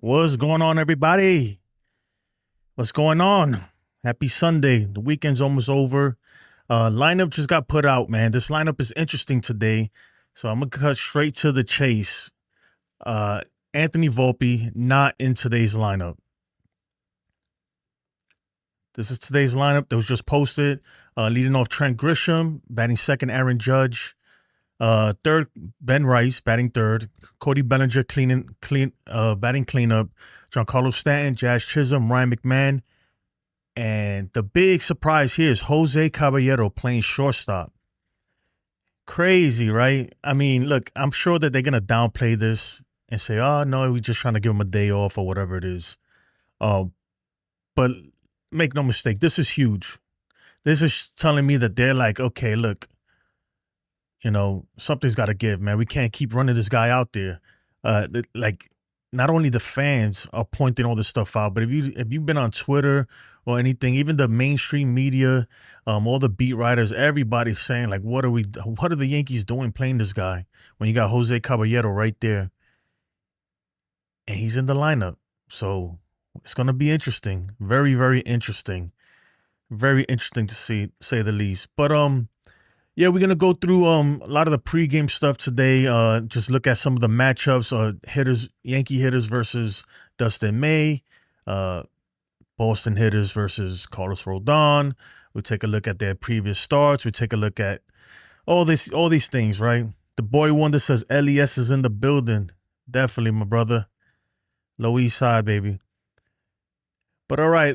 What's going on, everybody? What's going on? Happy Sunday. The weekend's almost over. Lineup just got put out, man. This lineup is interesting today. So I'm going to cut straight to the chase. Anthony Volpe, not in today's lineup. This is today's lineup that was just posted. Leading off Trent Grisham, batting second, Aaron Judge. Third, Ben Rice, batting third. Cody Bellinger, batting cleanup. Giancarlo Stanton, Jazz Chisholm, Ryan McMahon. And the big surprise here is Jose Caballero playing shortstop. Crazy, right? I mean, look, I'm sure that they're going to downplay this and say, oh, no, we're just trying to give him a day off or whatever it is. But make no mistake, this is huge. This is telling me that they're like, okay, look, something's got to give, man. We can't keep running this guy out there. Not only the fans are pointing all this stuff out, but if you've been on Twitter or anything, even the mainstream media, all the beat writers, everybody's saying like, what are the Yankees doing playing this guy when you got Jose Caballero right there, and he's in the lineup? So it's gonna be interesting, very, very interesting, very interesting to see, say the least. But yeah, we're gonna go through a lot of the pregame stuff today. Just look at some of the matchups. Hitters, Yankee hitters versus Dustin May. Boston hitters versus Carlos Rodón. We'll take a look at their previous starts. We'll take a look at all these things, right? The boy wonder says LES is in the building. Definitely, my brother. Low East Side, baby. But all right,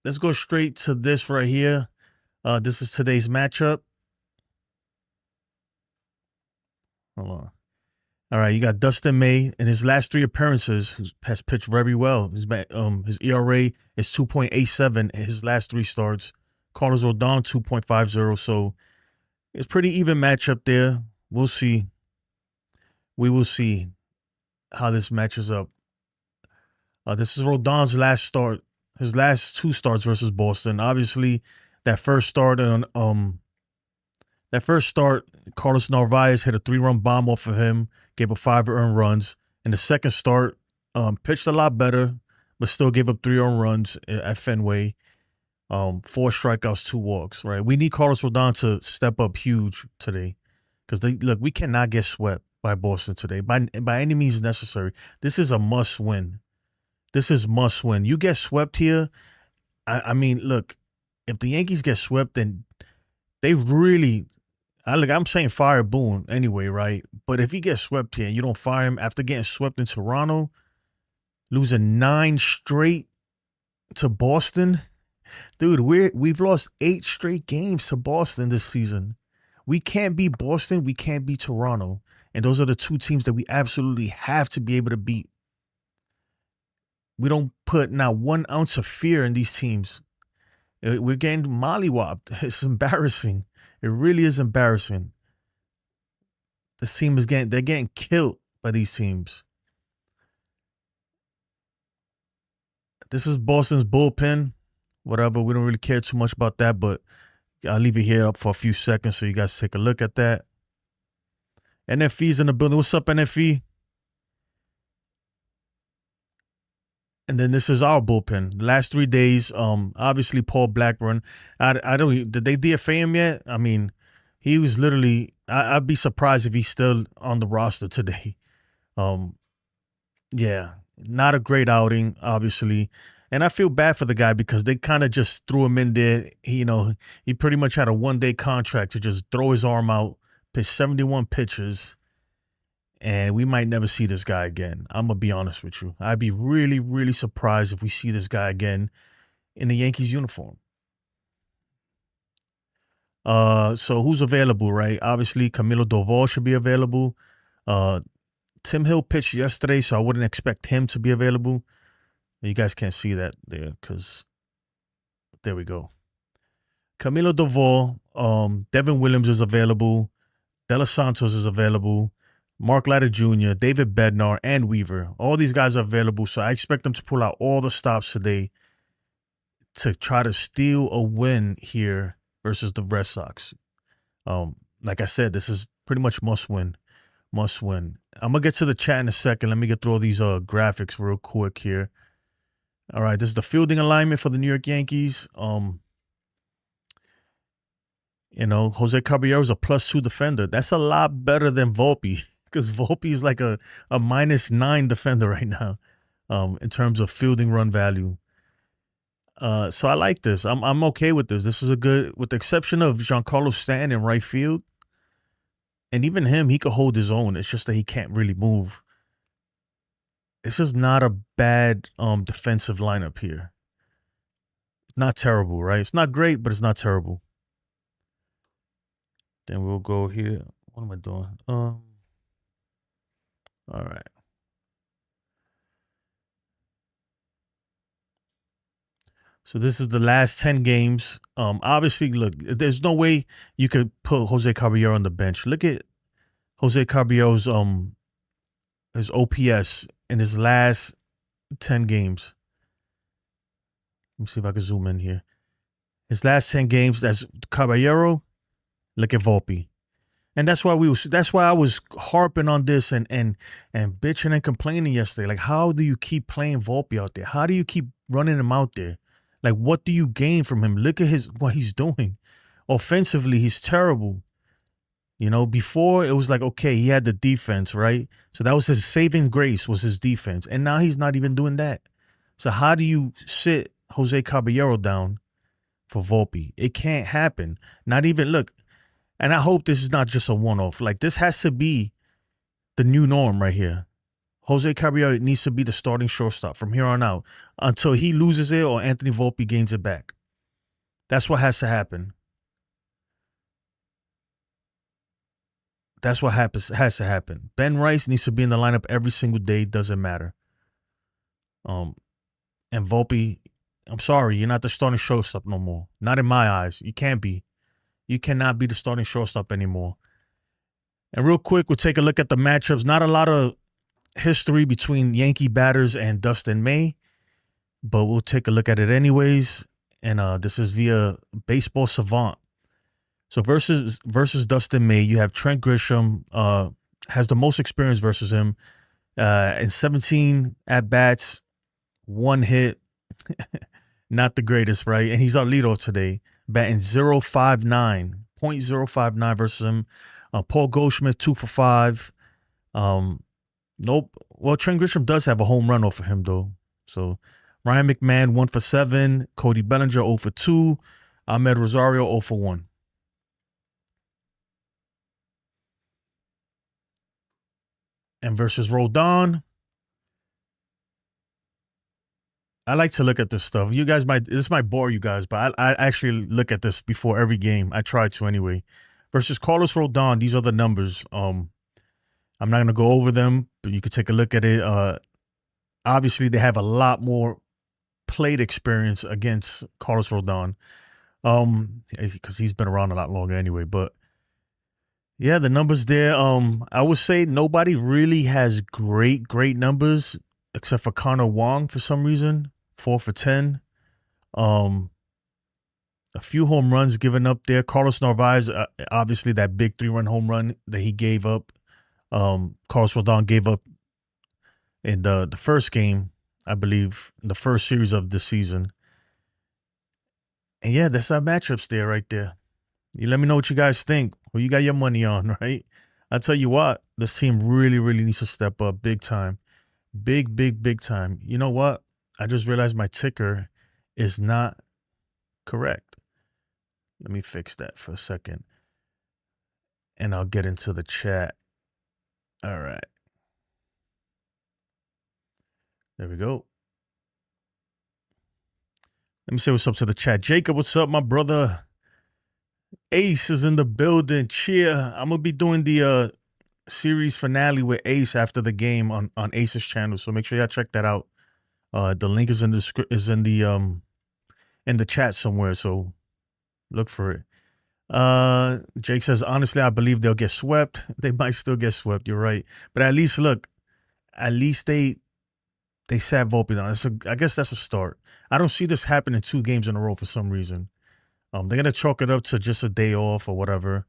let's go straight to this right here. This is today's matchup. Hold on. All right, you got Dustin May in his last 3 appearances has pitched very well. His ERA is 2.87 in his last 3 starts. Carlos Rodón 2.50. So it's pretty even matchup there. We'll see. We will see how this matches up. This is Rodon's last start. His last 2 starts versus Boston. Obviously, that first start, Carlos Narvaez hit a 3-run bomb off of him, gave up 5 earned runs. In the second start, pitched a lot better, but still gave up 3 earned runs at Fenway. 4 strikeouts, 2 walks, right? We need Carlos Rodón to step up huge today because, we cannot get swept by Boston today by any means necessary. This is a must win. This is must win. You get swept here, I mean, look, if the Yankees get swept, then they really, I'm saying fire Boone anyway, right? But if he gets swept here and you don't fire him after getting swept in Toronto, losing 9 straight to Boston, dude, we've lost 8 straight games to Boston this season. We can't beat Boston. We can't beat Toronto. And those are the 2 teams that we absolutely have to be able to beat. We don't put not 1 ounce of fear in these teams. We're getting mollywopped. It's embarrassing. It really is embarrassing. This team they're getting killed by these teams. This is Boston's bullpen. Whatever, we don't really care too much about that, but I'll leave it here up for a few seconds so you guys take a look at that. NFE's in the building. What's up, NFE? And then this is our bullpen. The last 3 days, obviously Paul Blackburn. Did they DFA him yet? I mean, he was literally, I'd be surprised if he's still on the roster today. Yeah, not a great outing, obviously. And I feel bad for the guy because they kind of just threw him in there. He pretty much had a 1-day contract to just throw his arm out, pitch 71 pitches. And we might never see this guy again. I'm going to be honest with you. I'd be really, really surprised if we see this guy again in the Yankees uniform. So who's available, right? Obviously, Camilo Doval should be available. Tim Hill pitched yesterday, so I wouldn't expect him to be available. You guys can't see that there because there we go. Camilo Doval, Devin Williams is available. De Los Santos is available. Mark Leiter Jr., David Bednar, and Weaver. All these guys are available, so I expect them to pull out all the stops today to try to steal a win here versus the Red Sox. Like I said, this is pretty much must win. I'm gonna get to the chat in a second. Let me get through all these graphics real quick here. All right, this is the fielding alignment for the New York Yankees. Jose Caballero is a +2 defender. That's a lot better than Volpe, because Volpe is like a -9 defender right now, in terms of fielding run value. So I like this. I'm okay with this. This is a good, with the exception of Giancarlo Stanton in right field, and even him, he could hold his own. It's just that he can't really move. This is not a bad defensive lineup here. Not terrible, right? It's not great, but it's not terrible. Then we'll go here. What am I doing? All right. So this is the last 10 games. Obviously, look, there's no way you could put Jose Caballero on the bench. Look at Jose Caballero's his OPS in his last 10 games. Let me see if I can zoom in here. His last 10 games, that's Caballero. Look at Volpe. And that's why I was harping on this and bitching and complaining yesterday. Like, how do you keep playing Volpe out there? How do you keep running him out there? Like, what do you gain from him? Look at what he's doing. Offensively, he's terrible. Before it was like, okay, he had the defense, right? So that was his saving grace, was his defense. And now he's not even doing that. So how do you sit Jose Caballero down for Volpe? It can't happen. Not even, look, and I hope this is not just a one-off. Like, this has to be the new norm right here. Jose Caballero needs to be the starting shortstop from here on out until he loses it or Anthony Volpe gains it back. That's what has to happen. That's what has to happen. Ben Rice needs to be in the lineup every single day. Doesn't matter. And Volpe, I'm sorry, you're not the starting shortstop no more. Not in my eyes. You can't be. You cannot be the starting shortstop anymore. And real quick, we'll take a look at the matchups. Not a lot of history between Yankee batters and Dustin May, but we'll take a look at it anyways. And this is via Baseball Savant. So versus Dustin May, you have Trent Grisham, has the most experience versus him. In 17 at-bats, 1 hit. Not the greatest, right? And he's our leadoff today, batting .059 versus him. Paul Goldschmidt, 2 for 5. Nope. Well, Trent Grisham does have a home run off of him, though. So Ryan McMahon, 1 for 7. Cody Bellinger, 0 for 2. Ahmed Rosario, 0 for 1. And versus Rodón, I like to look at this stuff. This might bore you guys, but I actually look at this before every game. I try to anyway. Versus Carlos Rodón, these are the numbers. I'm not going to go over them, but you can take a look at it. Obviously, they have a lot more plate experience against Carlos Rodón, because he's been around a lot longer anyway. But yeah, the numbers there. I would say nobody really has great numbers except for Connor Wong for some reason. 4 for 10. A few home runs given up there. Carlos Narvaez, obviously that big 3-run home run that he gave up. Carlos Rodón gave up in the first game, I believe, in the first series of the season. And yeah, that's our matchups there right there. You let me know what you guys think. Who you got your money on, right? I'll tell you what, this team really needs to step up big time. Big time. You know what? I just realized my ticker is not correct. Let me fix that for a second. And I'll get into the chat. All right. There we go. Let me say what's up to the chat. Jacob, what's up, my brother? Ace is in the building. Cheer. I'm going to be doing the series finale with Ace after the game on Ace's channel. So make sure y'all check that out. The link is in the chat somewhere. So look for it. Jake says, honestly, I believe they'll get swept. They might still get swept. You're right. But at least they sat Volpe down. I guess that's a start. I don't see this happening 2 games in a row for some reason. They're going to chalk it up to just a day off or whatever.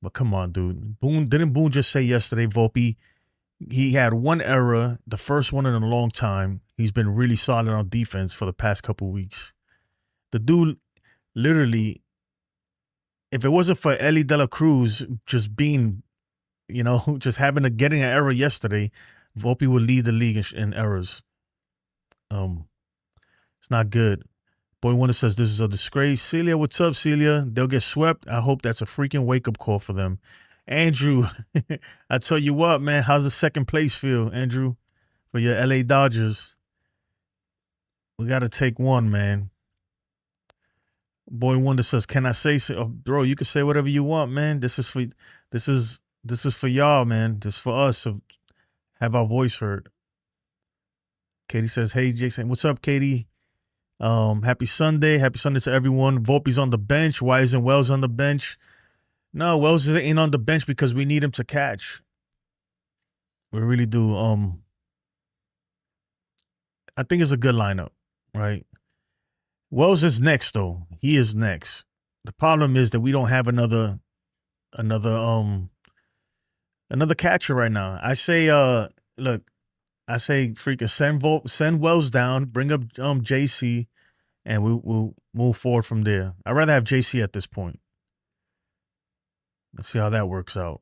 But come on, dude. Didn't Boone just say yesterday, Volpe He had one error, the first one in a long time. He's been really solid on defense for the past couple weeks. The dude literally, if it wasn't for Ellie De La Cruz just being, just getting an error yesterday, Volpe would lead the league in errors. It's not good. Boy Wonder says this is a disgrace. Celia, what's up, Celia? They'll get swept. I hope that's a freaking wake-up call for them. Andrew, I tell you what, man, how's the second place feel, Andrew, for your LA Dodgers? We got to take one, man. Boy Wonder says, "Can I say so?" Oh, bro, you can say whatever you want, man. This is for y'all, man. This is for us to have our voice heard. Katie says, "Hey, Jason, what's up, Katie? Happy Sunday. Happy Sunday to everyone. Volpe's on the bench. Why isn't Wells on the bench? No, Wells ain't on the bench because we need him to catch. We really do. I think it's a good lineup, right? Wells is next, though. He is next. The problem is that we don't have another catcher right now. I say, look, I say freaking send Wells down, bring up JC, and we'll move forward from there. I'd rather have JC at this point. Let's see how that works out.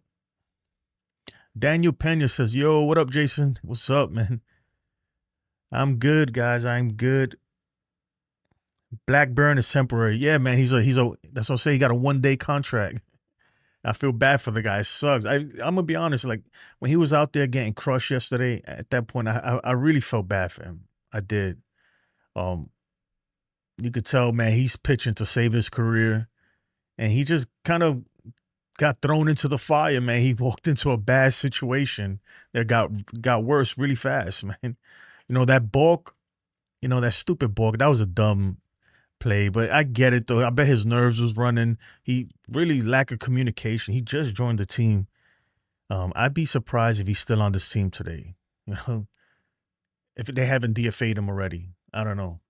Daniel Pena says, "Yo, what up, Jason? What's up, man? I'm good, guys. I'm good. Blackburn is temporary. Yeah, man. He's a. That's what I say. He got a 1-day contract. I feel bad for the guy. It sucks. I'm gonna be honest. Like when he was out there getting crushed yesterday, at that point, I really felt bad for him. I did. You could tell, man, he's pitching to save his career, and he just kind of got thrown into the fire, man. He walked into a bad situation that got worse really fast, man. That balk, that stupid balk, that was a dumb play, but I get it, though. I bet his nerves was running. He really lack of communication. He just joined the team. I'd be surprised if he's still on this team today. If they haven't DFA'd him already. I don't know.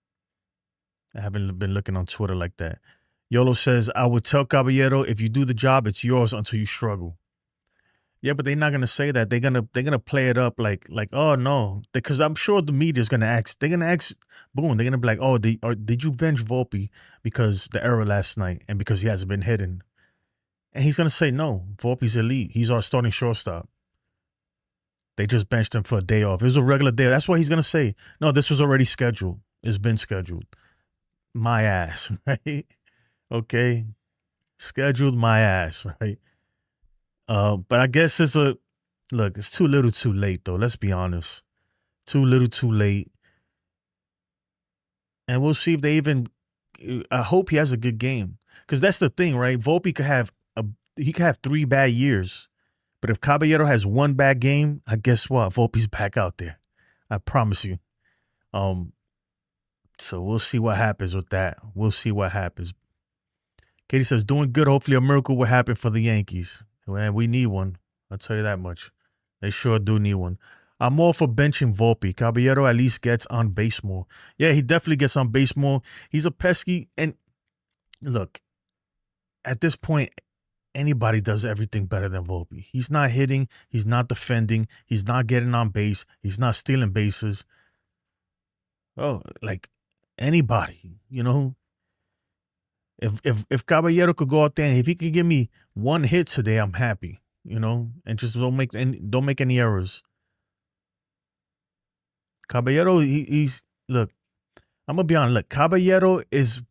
I haven't been looking on Twitter like that. Yolo says, "I would tell Caballero, if you do the job, it's yours until you struggle." Yeah, but they're not gonna say that. They're gonna play it up like oh no, because I'm sure the media's gonna ask. They're gonna ask. Boom. They're gonna be like, "Oh, did you bench Volpe because the error last night and because he hasn't been hitting?" And he's gonna say, "No, Volpe's elite. He's our starting shortstop. They just benched him for a day off. It was a regular day. That's why he's gonna say, no, this was already scheduled. It's been scheduled. My ass, right? Okay, scheduled my ass, right?" But I guess it's too little too late, though. Let's be honest. Too little too late. And we'll see if they even, I hope he has a good game. Because that's the thing, right? Volpe could have 3 bad years. But if Caballero has 1 bad game, I guess what? Volpe's back out there. I promise you. So we'll see what happens with that. We'll see what happens. Katie says, "Doing good. Hopefully a miracle will happen for the Yankees." Man, we need one. I'll tell you that much. They sure do need one. I'm all for benching Volpe. Caballero at least gets on base more. Yeah, he definitely gets on base more. He's a pesky. And look, at this point, anybody does everything better than Volpe. He's not hitting. He's not defending. He's not getting on base. He's not stealing bases. Oh, like anybody, If Caballero could go out there and if he could give me 1 hit today, I'm happy, and just don't make any errors. Caballero, he's look. I'm gonna be honest. Look, Caballero is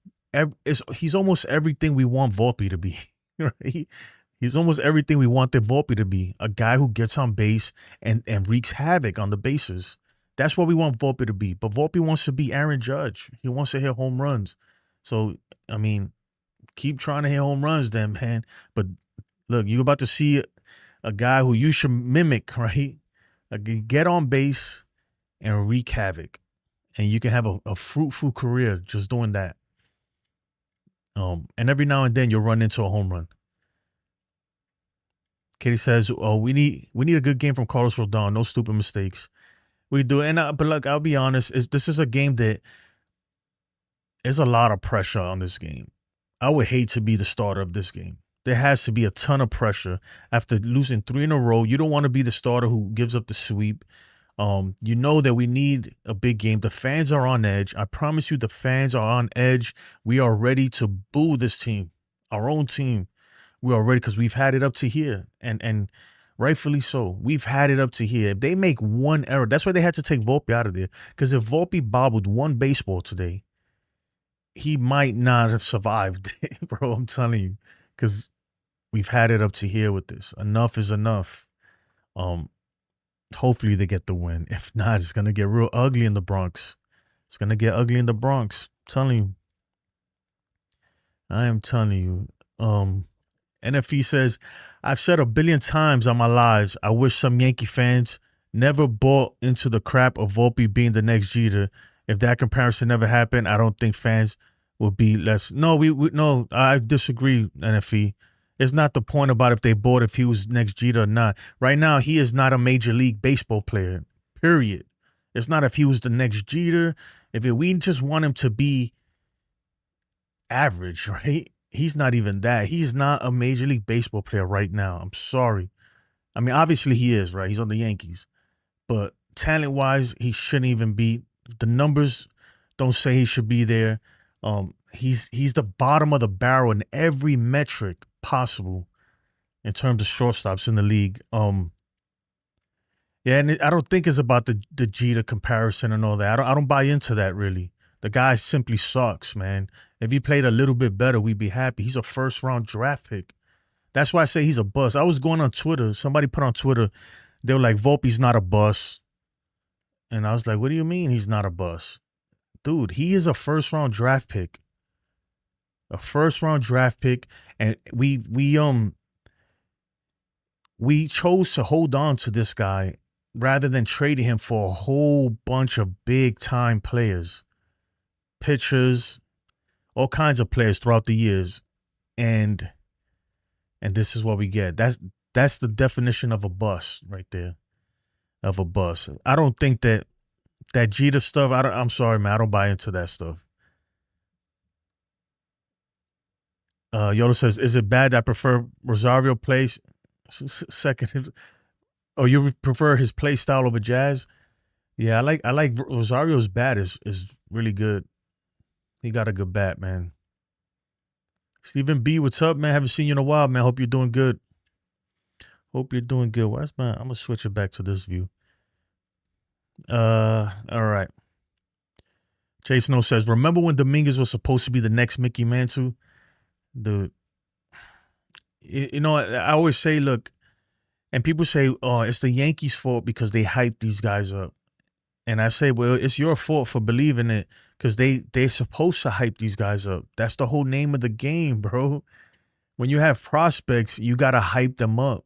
he's almost everything we want Volpe to be. Right? He's almost everything we wanted Volpe to be. A guy who gets on base and wreaks havoc on the bases. That's what we want Volpe to be. But Volpe wants to be Aaron Judge. He wants to hit home runs. So, I mean, keep trying to hit home runs then, man. But look, you're about to see a guy who you should mimic, right? Get on base and wreak havoc. And you can have a fruitful career just doing that. And every now and then you'll run into a home run. Katie says, "Oh, we need a good game from Carlos Rodón. No stupid mistakes." We do. But look, I'll be honest. This is a game that there's a lot of pressure on this game. I would hate to be the starter of this game. There has to be a ton of pressure after losing 3 in a row. You don't want to be the starter who gives up the sweep. You know that we need a big game. The fans are on edge. I promise you, the fans are on edge. We are ready to boo this team, our own team. We are ready because we've had it up to here, and rightfully so. We've had it up to here. If they make one error, that's why they had to take Volpe out of there. Because if Volpe bobbled one baseball today, he might not have survived, bro. I'm telling you, because we've had it up to here with this. Enough is enough. Hopefully they get the win. If not, it's gonna get real ugly in the Bronx. It's gonna get ugly in the Bronx. I'm telling you. I am telling you. NFE says, I've said a billion times on my lives, I wish some Yankee fans never bought into the crap of Volpe being the next Jeter. If that comparison never happened, I don't think fans would be less. No, no, I disagree, NFE. It's not the point about if they bought if he was next Jeter or not. Right now, he is not a Major League Baseball player, period. It's not if he was the next Jeter. We just want him to be average, right? He's not even that. He's not a Major League Baseball player right now. I'm sorry. I mean, obviously he is, right? He's on the Yankees. But talent-wise, he shouldn't even be. The numbers don't say he should be there. He's the bottom of the barrel in every metric possible in terms of shortstops in the league. Yeah, and I don't think it's about the Jeter comparison and all that. I don't buy into that, really. The guy simply sucks, man. If he played a little bit better, we'd be happy. He's a first-round draft pick. That's why I say he's a bust. I was going on Twitter. Somebody put on Twitter, they were like, Volpe's not a bust. And I was like, what do you mean he's not a bust? Dude, he is a first-round draft pick. A first-round draft pick. And we chose to hold on to this guy rather than trading him for a whole bunch of big-time players. Pitchers, all kinds of players throughout the years. And this is what we get. That's the definition of a bust right there. Of a bust. I don't think that Jeter stuff, I'm sorry, man. I don't buy into that stuff. Yoda says, is it bad that I prefer Rosario plays second? Oh, you prefer his play style over Jazz? Yeah, I like Rosario's bat is really good. He got a good bat, man. Stephen B, what's up, man? Haven't seen you in a while, man. Hope you're doing good. Hope you're doing good. I'm gonna switch it back to this view. All right. Chase No says, remember when Dominguez was supposed to be the next Mickey Mantle? Dude. You know, I always say, look, and people say, oh, it's the Yankees' fault because they hype these guys up. And I say, well, it's your fault for believing it because they're supposed to hype these guys up. That's the whole name of the game, bro. When you have prospects, you got to hype them up.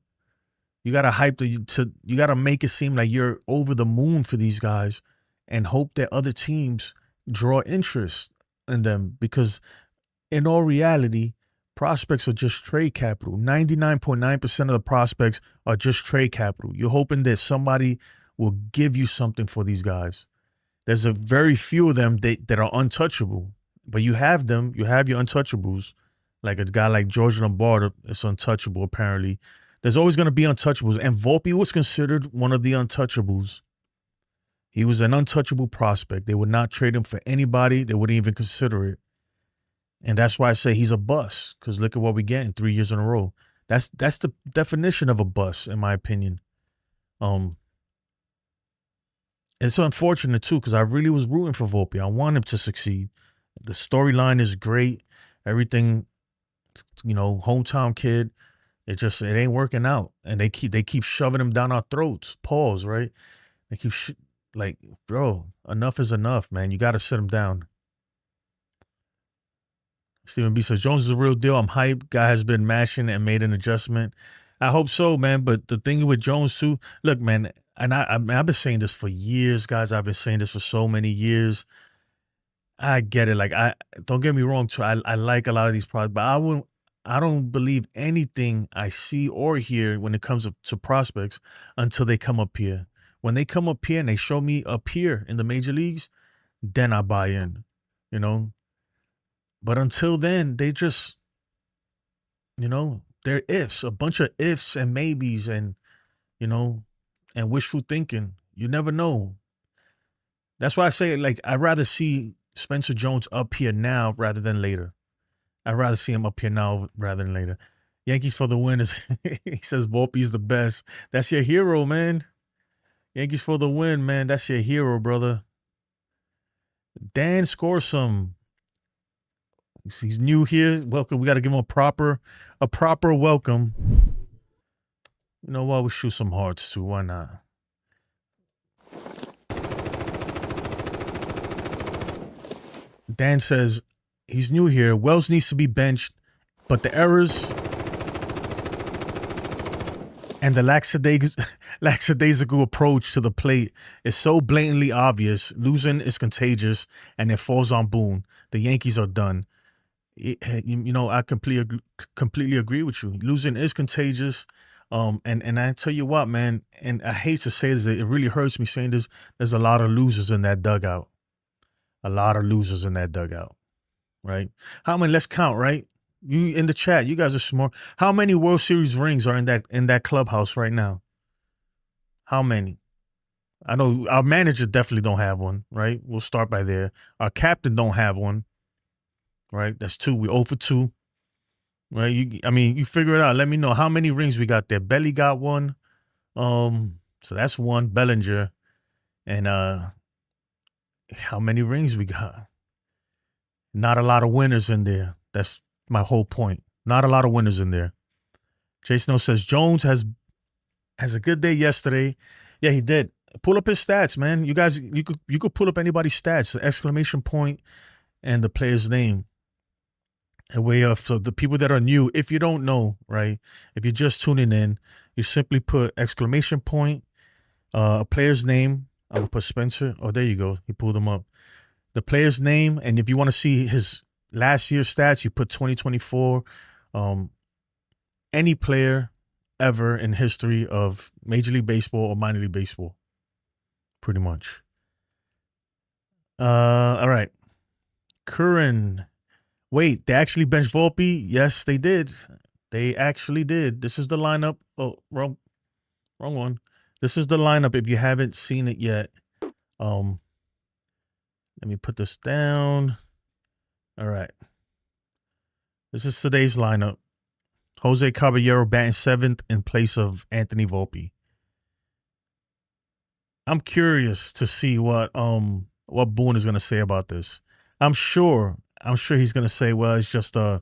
You got to you got to make it seem like you're over the moon for these guys and hope that other teams draw interest in them because in all reality, prospects are just trade capital. 99.9% of the prospects are just trade capital. You're hoping that somebody will give you something for these guys. There's a very few of them that are untouchable, but you have them. You have your untouchables, like a guy like George Lombardo is untouchable apparently. There's always going to be untouchables, and Volpe was considered one of the untouchables. He was an untouchable prospect. They would not trade him for anybody. They wouldn't even consider it. And that's why I say he's a bust, because look at what we get in 3 years in a row. That's the definition of a bust, in my opinion. It's unfortunate, too, because I really was rooting for Volpe. I want him to succeed. The storyline is great. Everything, hometown kid. It ain't working out. And they keep shoving him down our throats. Pause, right? They keep, bro, enough is enough, man. You got to sit him down. Stephen B says, Jones is a real deal. I'm hyped. Guy has been mashing and made an adjustment. I hope so, man. But the thing with Jones, too, look, man, and I've been saying this for years, guys. I've been saying this for so many years. I get it. Like, don't get me wrong, too. I like a lot of these products, but I don't believe anything I see or hear when it comes to prospects until they come up here. When they come up here and they show me up here in the major leagues, then I buy in, But until then, they just, they're ifs, a bunch of ifs and maybes, and you know, and wishful thinking. You never know. That's why I say, like, I'd rather see Spencer Jones up here now rather than later. I'd rather see him up here now rather than later. Yankees for the win is he says Volpe's the best. That's your hero, man. Yankees for the win, man. That's your hero, brother. Dan Scorsum. He's new here. Welcome. We got to give him a proper welcome. You know what? We'll shoot some hearts too. Why not? Dan says he's new here. Wells needs to be benched, but the errors and the lackadaisical approach to the plate is so blatantly obvious. Losing is contagious, and it falls on Boone. The Yankees are done. You know, I completely agree with you. Losing is contagious. And I tell you what, man, and I hate to say this, it really hurts me saying this. There's a lot of losers in that dugout. A lot of losers in that dugout, right? How many? Let's count, right? You in the chat, you guys are smart. How many World Series rings are in that clubhouse right now? How many? I know our manager definitely don't have one, right? We'll start by there. Our captain don't have one, right? That's 2. We 0 for 2, right? You figure it out. Let me know how many rings we got there. Belly got one. So that's 1. Bellinger, and how many rings we got? Not a lot of winners in there. That's my whole point. Not a lot of winners in there. Jason O says Jones has a good day yesterday. Yeah, he did. Pull up his stats, man. You guys, you could pull up anybody's stats, the exclamation point and the player's name. A way of, so the people that are new, if you don't know, right? If you're just tuning in, you simply put exclamation point, a player's name. I will put Spencer. Oh, there you go. He pulled them up. The player's name, and if you want to see his last year's stats, you put 2024. Any player ever in history of Major League Baseball or minor league baseball, pretty much. All right. Curran. Wait, they actually benched Volpe? Yes, they did. They actually did. This is the lineup. Oh, wrong one. This is the lineup if you haven't seen it yet. Let me put this down. All right. This is today's lineup. Jose Caballero batting 7th in place of Anthony Volpe. I'm curious to see what Boone is going to say about this. I'm sure he's going to say, well, it's just a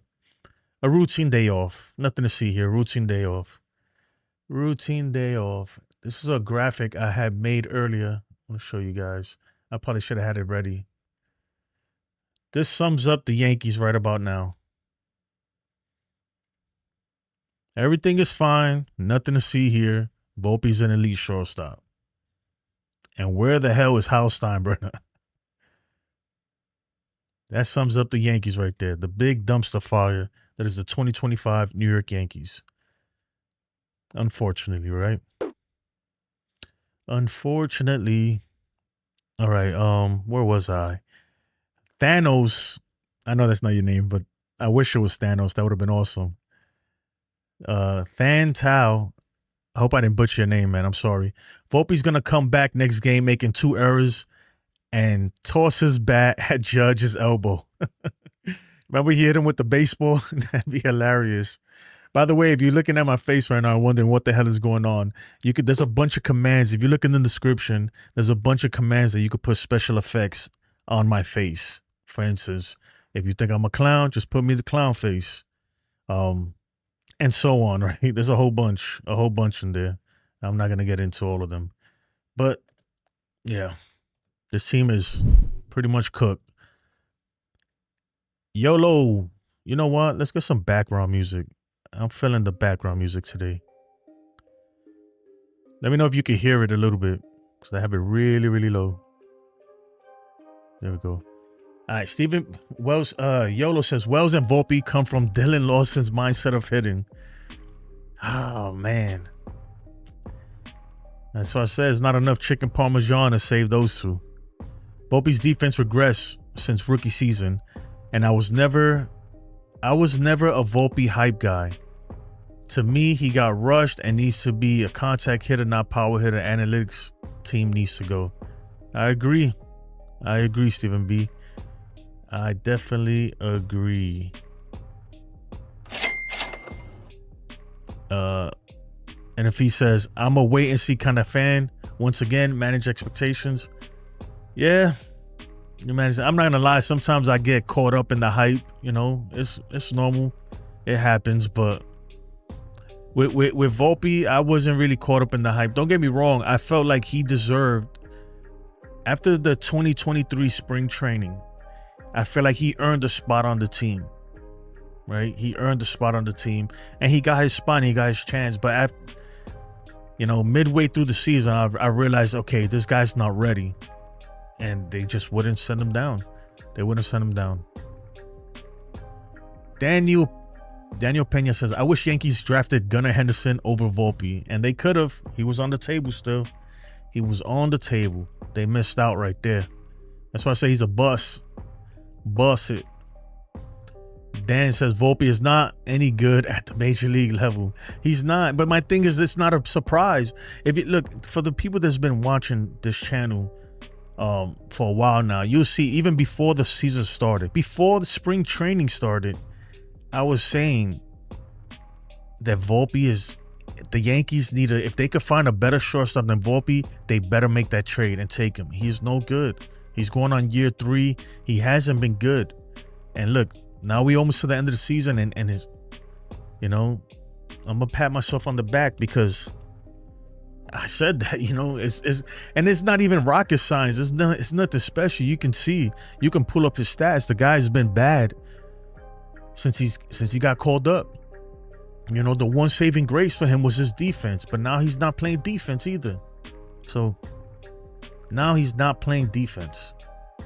routine day off. Nothing to see here. Routine day off. Routine day off. This is a graphic I had made earlier. I want to show you guys. I probably should have had it ready. This sums up the Yankees right about now. Everything is fine. Nothing to see here. Volpe's an elite shortstop. And where the hell is Hal Steinbrenner? That sums up the Yankees right there. The big dumpster fire that is the 2025 New York Yankees. Unfortunately, right? Unfortunately. All right, where was I? Thanos. I know that's not your name, but I wish it was Thanos. That would have been awesome. Than Tao. I hope I didn't butcher your name, man. I'm sorry. Volpe's going to come back next game making 2 errors and toss his bat at Judge's elbow. Remember he hit him with the baseball? That'd be hilarious. By the way, if you're looking at my face right now wondering what the hell is going on, there's a bunch of commands. If you look in the description, there's a bunch of commands that you could put special effects on my face. For instance, if you think I'm a clown, just put me the clown face. And so on, right? There's a whole bunch in there. I'm not going to get into all of them. But, yeah, this team is pretty much cooked. YOLO. You know what? Let's get some background music. I'm feeling the background music today. Let me know if you can hear it a little bit, because I have it really, really low. There we go. All right, Stephen Wells, YOLO says, Wells and Volpe come from Dylan Lawson's mindset of hitting. Oh, man. That's why I said it's not enough chicken parmesan to save those two. Volpe's defense regressed since rookie season, and I was never a Volpe hype guy. To me, he got rushed and needs to be a contact hitter, not power hitter. Analytics team needs to go. I agree, Stephen B. I definitely agree. And if he says, I'm a wait and see kind of fan, once again, manage expectations. Yeah, you manage. I'm not gonna lie. Sometimes I get caught up in the hype. You know, it's normal. It happens. But with Volpe, I wasn't really caught up in the hype. Don't get me wrong. I felt like he deserved, after the 2023 spring training, I feel like he earned a spot on the team. Right? He earned a spot on the team, and he got his spot. And he got his chance. But after, midway through the season, I realized, okay, this guy's not ready. And they just wouldn't send him down. They wouldn't send him down. Daniel Pena says, I wish Yankees drafted Gunnar Henderson over Volpe. And they could have. He was on the table still. He was on the table. They missed out right there. That's why I say he's a bust. Bust it. Dan says Volpe is not any good at the major league level. He's not. But my thing is, it's not a surprise. If you look, for the people that's been watching this channel for a while now, you'll see, even before the season started, before the spring training started, I was saying that Volpe is, the Yankees need if they could find a better shortstop than Volpe, they better make that trade and take him. He's no good. He's going on year 3. He hasn't been good. And look, now we almost to the end of the season, and his, I'm gonna pat myself on the back because I said that, and it's not even rocket science. It's nothing special. You can see, you can pull up his stats. The guy's been bad since he got called up. The one saving grace for him was his defense, but now he's not playing defense either. So now he's not playing defense.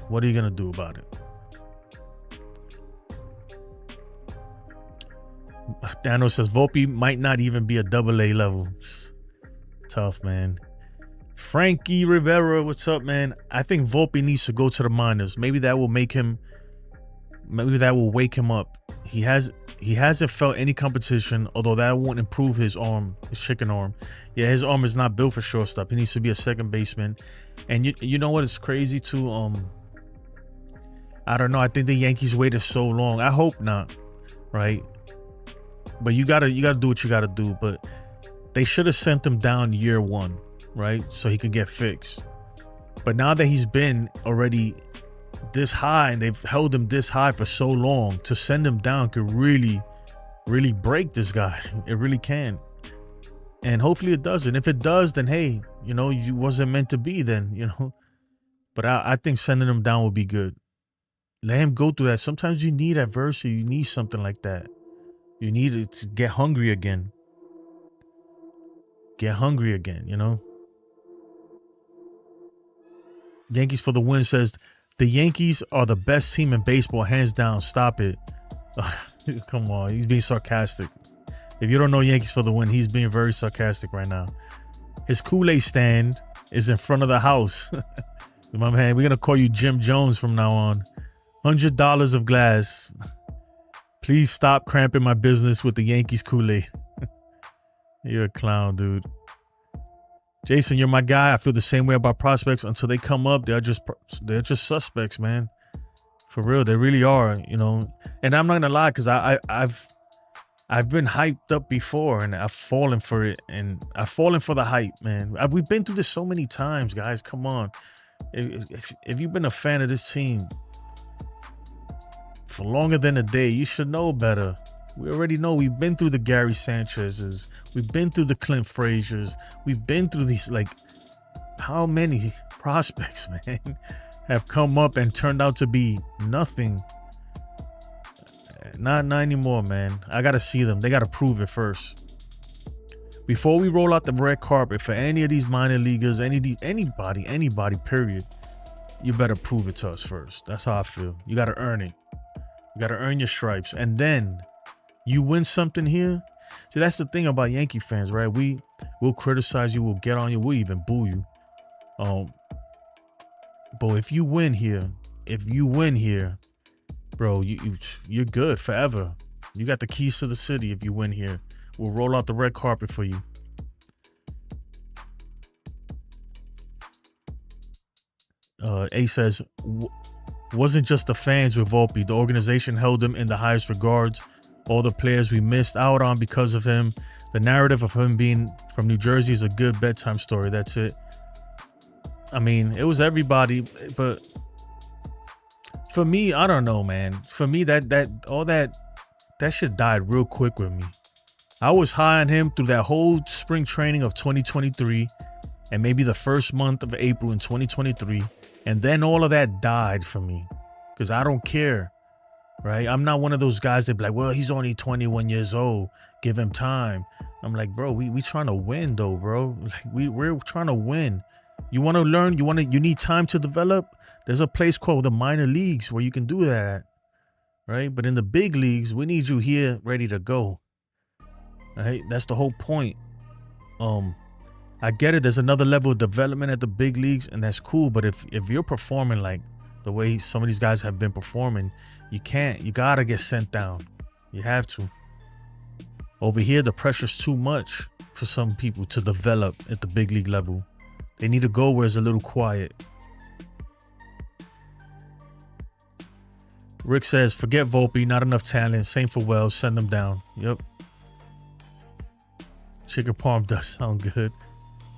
What are you gonna do about it? Dano says Volpe might not even be a AA level. Tough, man. Frankie Rivera, what's up, man? I think Volpe needs to go to the minors. Maybe that will wake him up. He hasn't felt any competition, although that won't improve his arm, his chicken arm. Yeah, his arm is not built for shortstop. He needs to be a second baseman. And you know what is crazy too? I don't know. I think the Yankees waited so long. I hope not, right? But you gotta do what you gotta do. But they should have sent him down year 1, right? So he could get fixed. But now that he's been already this high and they've held him this high for so long, to send him down could really, really break this guy. It really can. And hopefully it doesn't. If it does, then hey, you wasn't meant to be then, But I think sending him down would be good. Let him go through that. Sometimes you need adversity. You need something like that. You need it to get hungry again. Get hungry again, Yankees for the win says, the Yankees are the best team in baseball, hands down. Stop it. Come on. He's being sarcastic. If you don't know Yankees for the win, he's being very sarcastic right now. His Kool-Aid stand is in front of the house. My man, we're going to call you Jim Jones from now on. $100 of glass. Please stop cramping my business with the Yankees Kool-Aid. You're a clown, dude. Jason, you're my guy. I feel the same way about prospects. Until they come up, they're just suspects, man. For real, they really are, And I'm not gonna lie, because I've been hyped up before, and I've fallen for it, and I've fallen for the hype, man. We've been through this so many times, guys. Come on, if you've been a fan of this team for longer than a day, you should know better. We already know. We've been through the Gary Sanchez's. We've been through the Clint Frazier's. We've been through these, how many prospects, man, have come up and turned out to be nothing. Not anymore, man. I got to see them. They got to prove it first. Before we roll out the red carpet for any of these minor leaguers, anybody, period, you better prove it to us first. That's how I feel. You got to earn it. You got to earn your stripes. And then you win something here. See, that's the thing about Yankee fans, right? We'll criticize you, we'll get on you, we'll even boo you. But if you win here, bro, you're good forever. You got the keys to the city if you win here. We'll roll out the red carpet for you. A says, wasn't just the fans with Volpe. The organization held him in the highest regards. All the players we missed out on because of him. The narrative of him being from New Jersey is a good bedtime story. That's it. I mean, it was everybody, but for me, I don't know, man. For me, that shit died real quick with me. I was high on him through that whole spring training of 2023 and maybe the first month of April in 2023. And then all of that died for me because I don't care, right? I'm not one of those guys that be like, well, he's only 21 years old. Give him time. I'm like, bro, we trying to win though, bro. Like we're trying to win. You want to learn? You need time to develop? There's a place called the minor leagues where you can do that at, right? But in the big leagues, we need you here ready to go, right? That's the whole point. I get it. There's another level of development at the big leagues, and that's cool. But if you're performing like the way some of these guys have been performing, you gotta get sent down. You have to. Over here, the pressure's too much for some people to develop at the big league level. They need to go where it's a little quiet. Rick says, forget Volpe, not enough talent. Same for Wells, send them down. Yep. Chicken parm does sound good.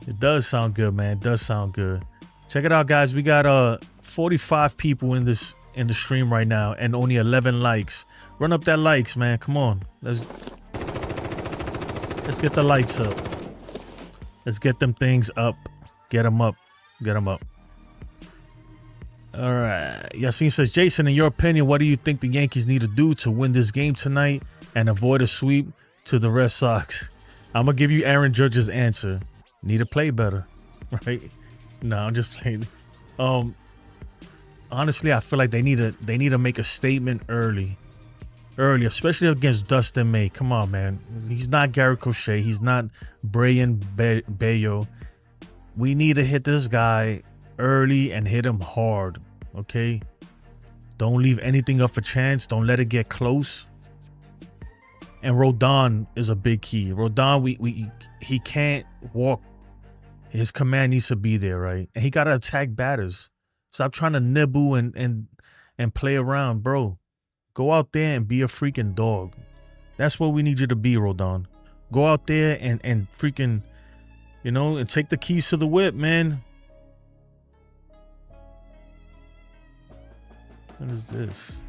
It does sound good, man. It does sound good. Check it out, guys. We got 45 people in the stream right now and only 11 likes. Run up that likes, man. Come on. Let's get the likes up. Let's get them things up. Get them up. Get them up. All right. Yasin says, Jason, in your opinion, what do you think the Yankees need to do to win this game tonight and avoid a sweep to the Red Sox? I'm going to give you Aaron Judge's answer. Need to play better, right? No, I'm just playing. Honestly, I feel like they need to make a statement early, especially against Dustin May. Come on, man. He's not Gary Crochet. He's not Brian Bayo. We need to hit this guy early and hit him hard, okay? Don't leave anything up for chance. Don't let it get close. And Rodón is a big key. Rodón, he can't walk. His command needs to be there, right? And he got to attack batters. Stop trying to nibble and play around, bro. Go out there and be a freaking dog. That's what we need you to be, Rodón. Go out there and freaking, and take the keys to the whip, man. What is this?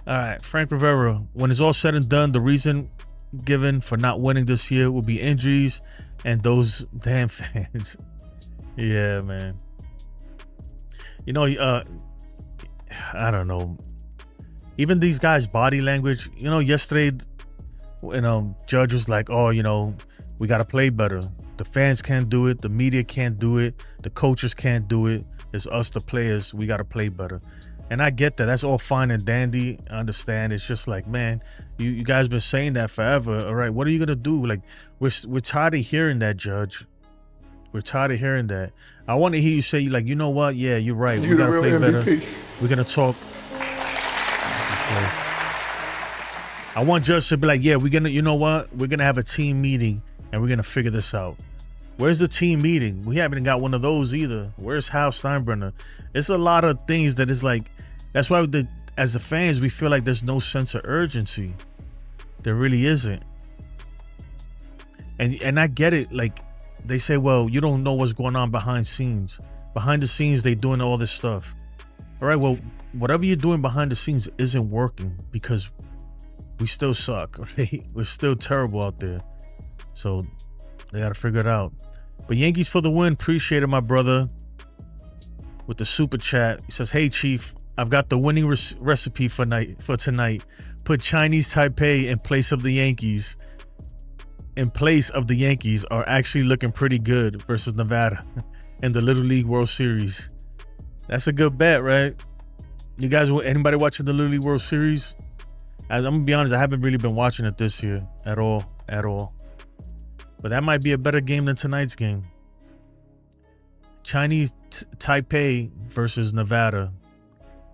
All right, Frank Rivera. When it's all said and done, the reason given for not winning this year will be injuries and those damn fans. Yeah, man. I don't know. Even these guys' body language. Yesterday, Judge was like, "Oh, we got to play better. The fans can't do it. The media can't do it. The coaches can't do it. It's us, the players. We got to play better." And I get that. That's all fine and dandy. I understand. It's just like, man, you guys been saying that forever. All right, what are you gonna do? Like, we're tired of hearing that, Judge. We're tired of hearing that. I want to hear you say, like, you know what? Yeah, you're right. We gotta play better. We're gonna talk. I want Judge to be like, yeah, you know what? We're gonna have a team meeting and we're gonna figure this out. Where's the team meeting? We haven't got one of those either. Where's Hal Steinbrenner? It's a lot of things that is like, that's why as the fans, we feel like there's no sense of urgency. There really isn't. And I get it. Like, they say, well, you don't know what's going on behind scenes. Behind the scenes, they doing all this stuff. All right, well, whatever you're doing behind the scenes isn't working because we still suck, right? We're still terrible out there. So they got to figure it out. But Yankees for the win. Appreciate it, my brother. With the super chat. He says, hey, Chief, I've got the winning recipe for tonight. Put Chinese Taipei in place of the Yankees. In place of the Yankees are actually looking pretty good versus Nevada in the Little League World Series. That's a good bet, right? You guys, anybody watching the Little League World Series? I'm going to be honest, I haven't really been watching it this year at all. But that might be a better game than tonight's game. Chinese Taipei versus Nevada.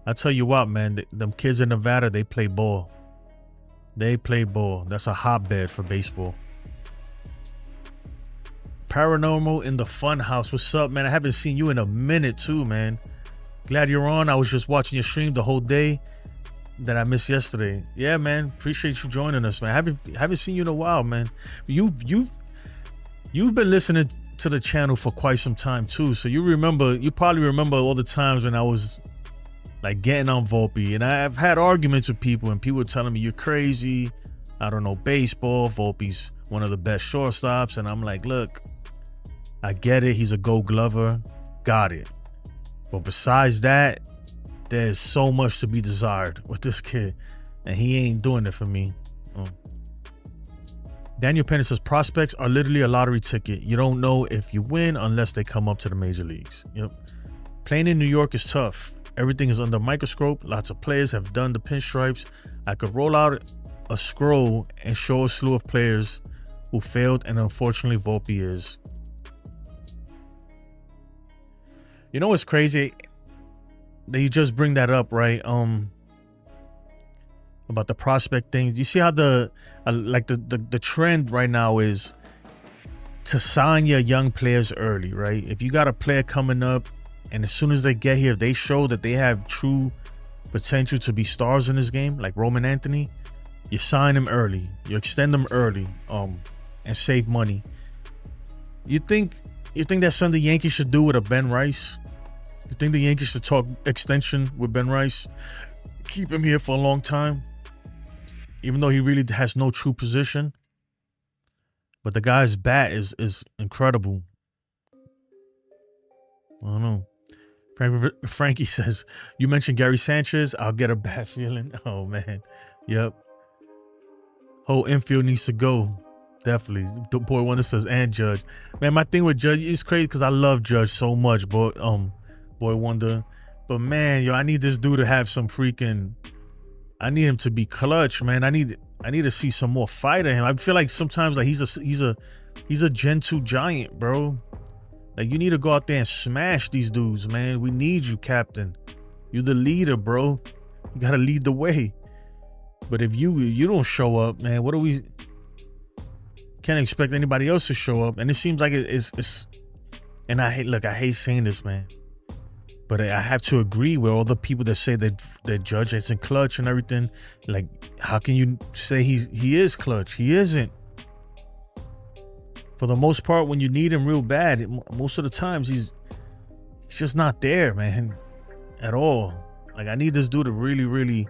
I tell you what, man, them kids in Nevada, they play ball. They play ball. That's a hotbed for baseball. Paranormal in the Fun House. What's up, man? I haven't seen you in a minute too, man. Glad you're on. I was just watching your stream the whole day that I missed yesterday. Yeah, man. Appreciate you joining us, man. Haven't seen you in a while, man. You've been listening to the channel for quite some time too. So you probably remember all the times when I was like getting on Volpe, and I've had arguments with people, and people were telling me you're crazy. I don't know baseball. Volpe's one of the best shortstops, and I'm like, look, I get it. He's a Gold Glover. Got it. But besides that, there's so much to be desired with this kid, and he ain't doing it for me. Daniel Penn says prospects are literally a lottery ticket. You don't know if you win unless they come up to the major leagues. Yep. Playing in New York is tough. Everything is under a microscope. Lots of players have done the pinstripes. I could roll out a scroll and show a slew of players who failed, and unfortunately Volpe is. You know what's crazy? That you just bring that up, right? About the prospect thing. You see how the trend right now is to sign your young players early, right? If you got a player coming up, and as soon as they get here, they show that they have true potential to be stars in this game, like Roman Anthony, you sign them early, you extend them early, and save money. You think that's something the Yankees should do with a Ben Rice? You think the Yankees should talk extension with Ben Rice? Keep him here for a long time, even though he really has no true position. But the guy's bat is incredible. I don't know. Frankie says, you mentioned Gary Sanchez. I'll get a bad feeling. Oh, man. Yep. Whole infield needs to go. Definitely. The boy Wonder says, and Judge. Man, my thing with Judge is crazy because I love Judge so much, boy Wonder. But man, yo, I need this dude to have some freaking. I need him to be clutch, man. I need to see some more fight in him. I feel like sometimes like he's a Gen 2 giant, bro. Like you need to go out there and smash these dudes, man. We need you, Captain. You're the leader, bro. You gotta lead the way. But if you don't show up, man, what do we? Can't expect anybody else to show up. And it seems like it's. And I hate saying this, man. But I have to agree with all the people that say that Judge isn't clutch and everything. Like, how can you say he is clutch? He isn't. For the most part, when you need him real bad, most of the times he's just not there, man, at all. Like, I need this dude to really, really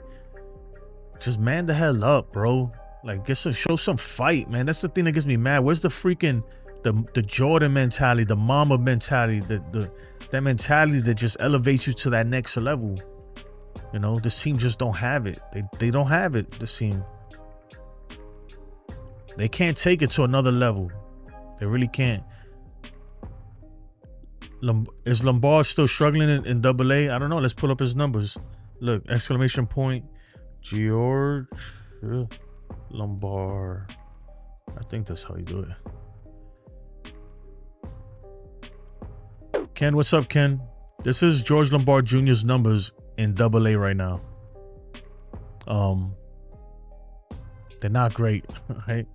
just man the hell up, bro. Like, show some fight, man. That's the thing that gets me mad. Where's the freaking the Jordan mentality, the Mamba mentality, that mentality that just elevates you to that next level? You know, this team just don't have it. They don't have it. This team, they can't take it to another level. They really can't. Is Lombard still struggling in AA? I don't know. Let's pull up his numbers. Look, exclamation point, George Lombard. I think that's how you do it. Ken, what's up, Ken? This is George Lombard Jr.'s numbers in AA right now. They're not great, right?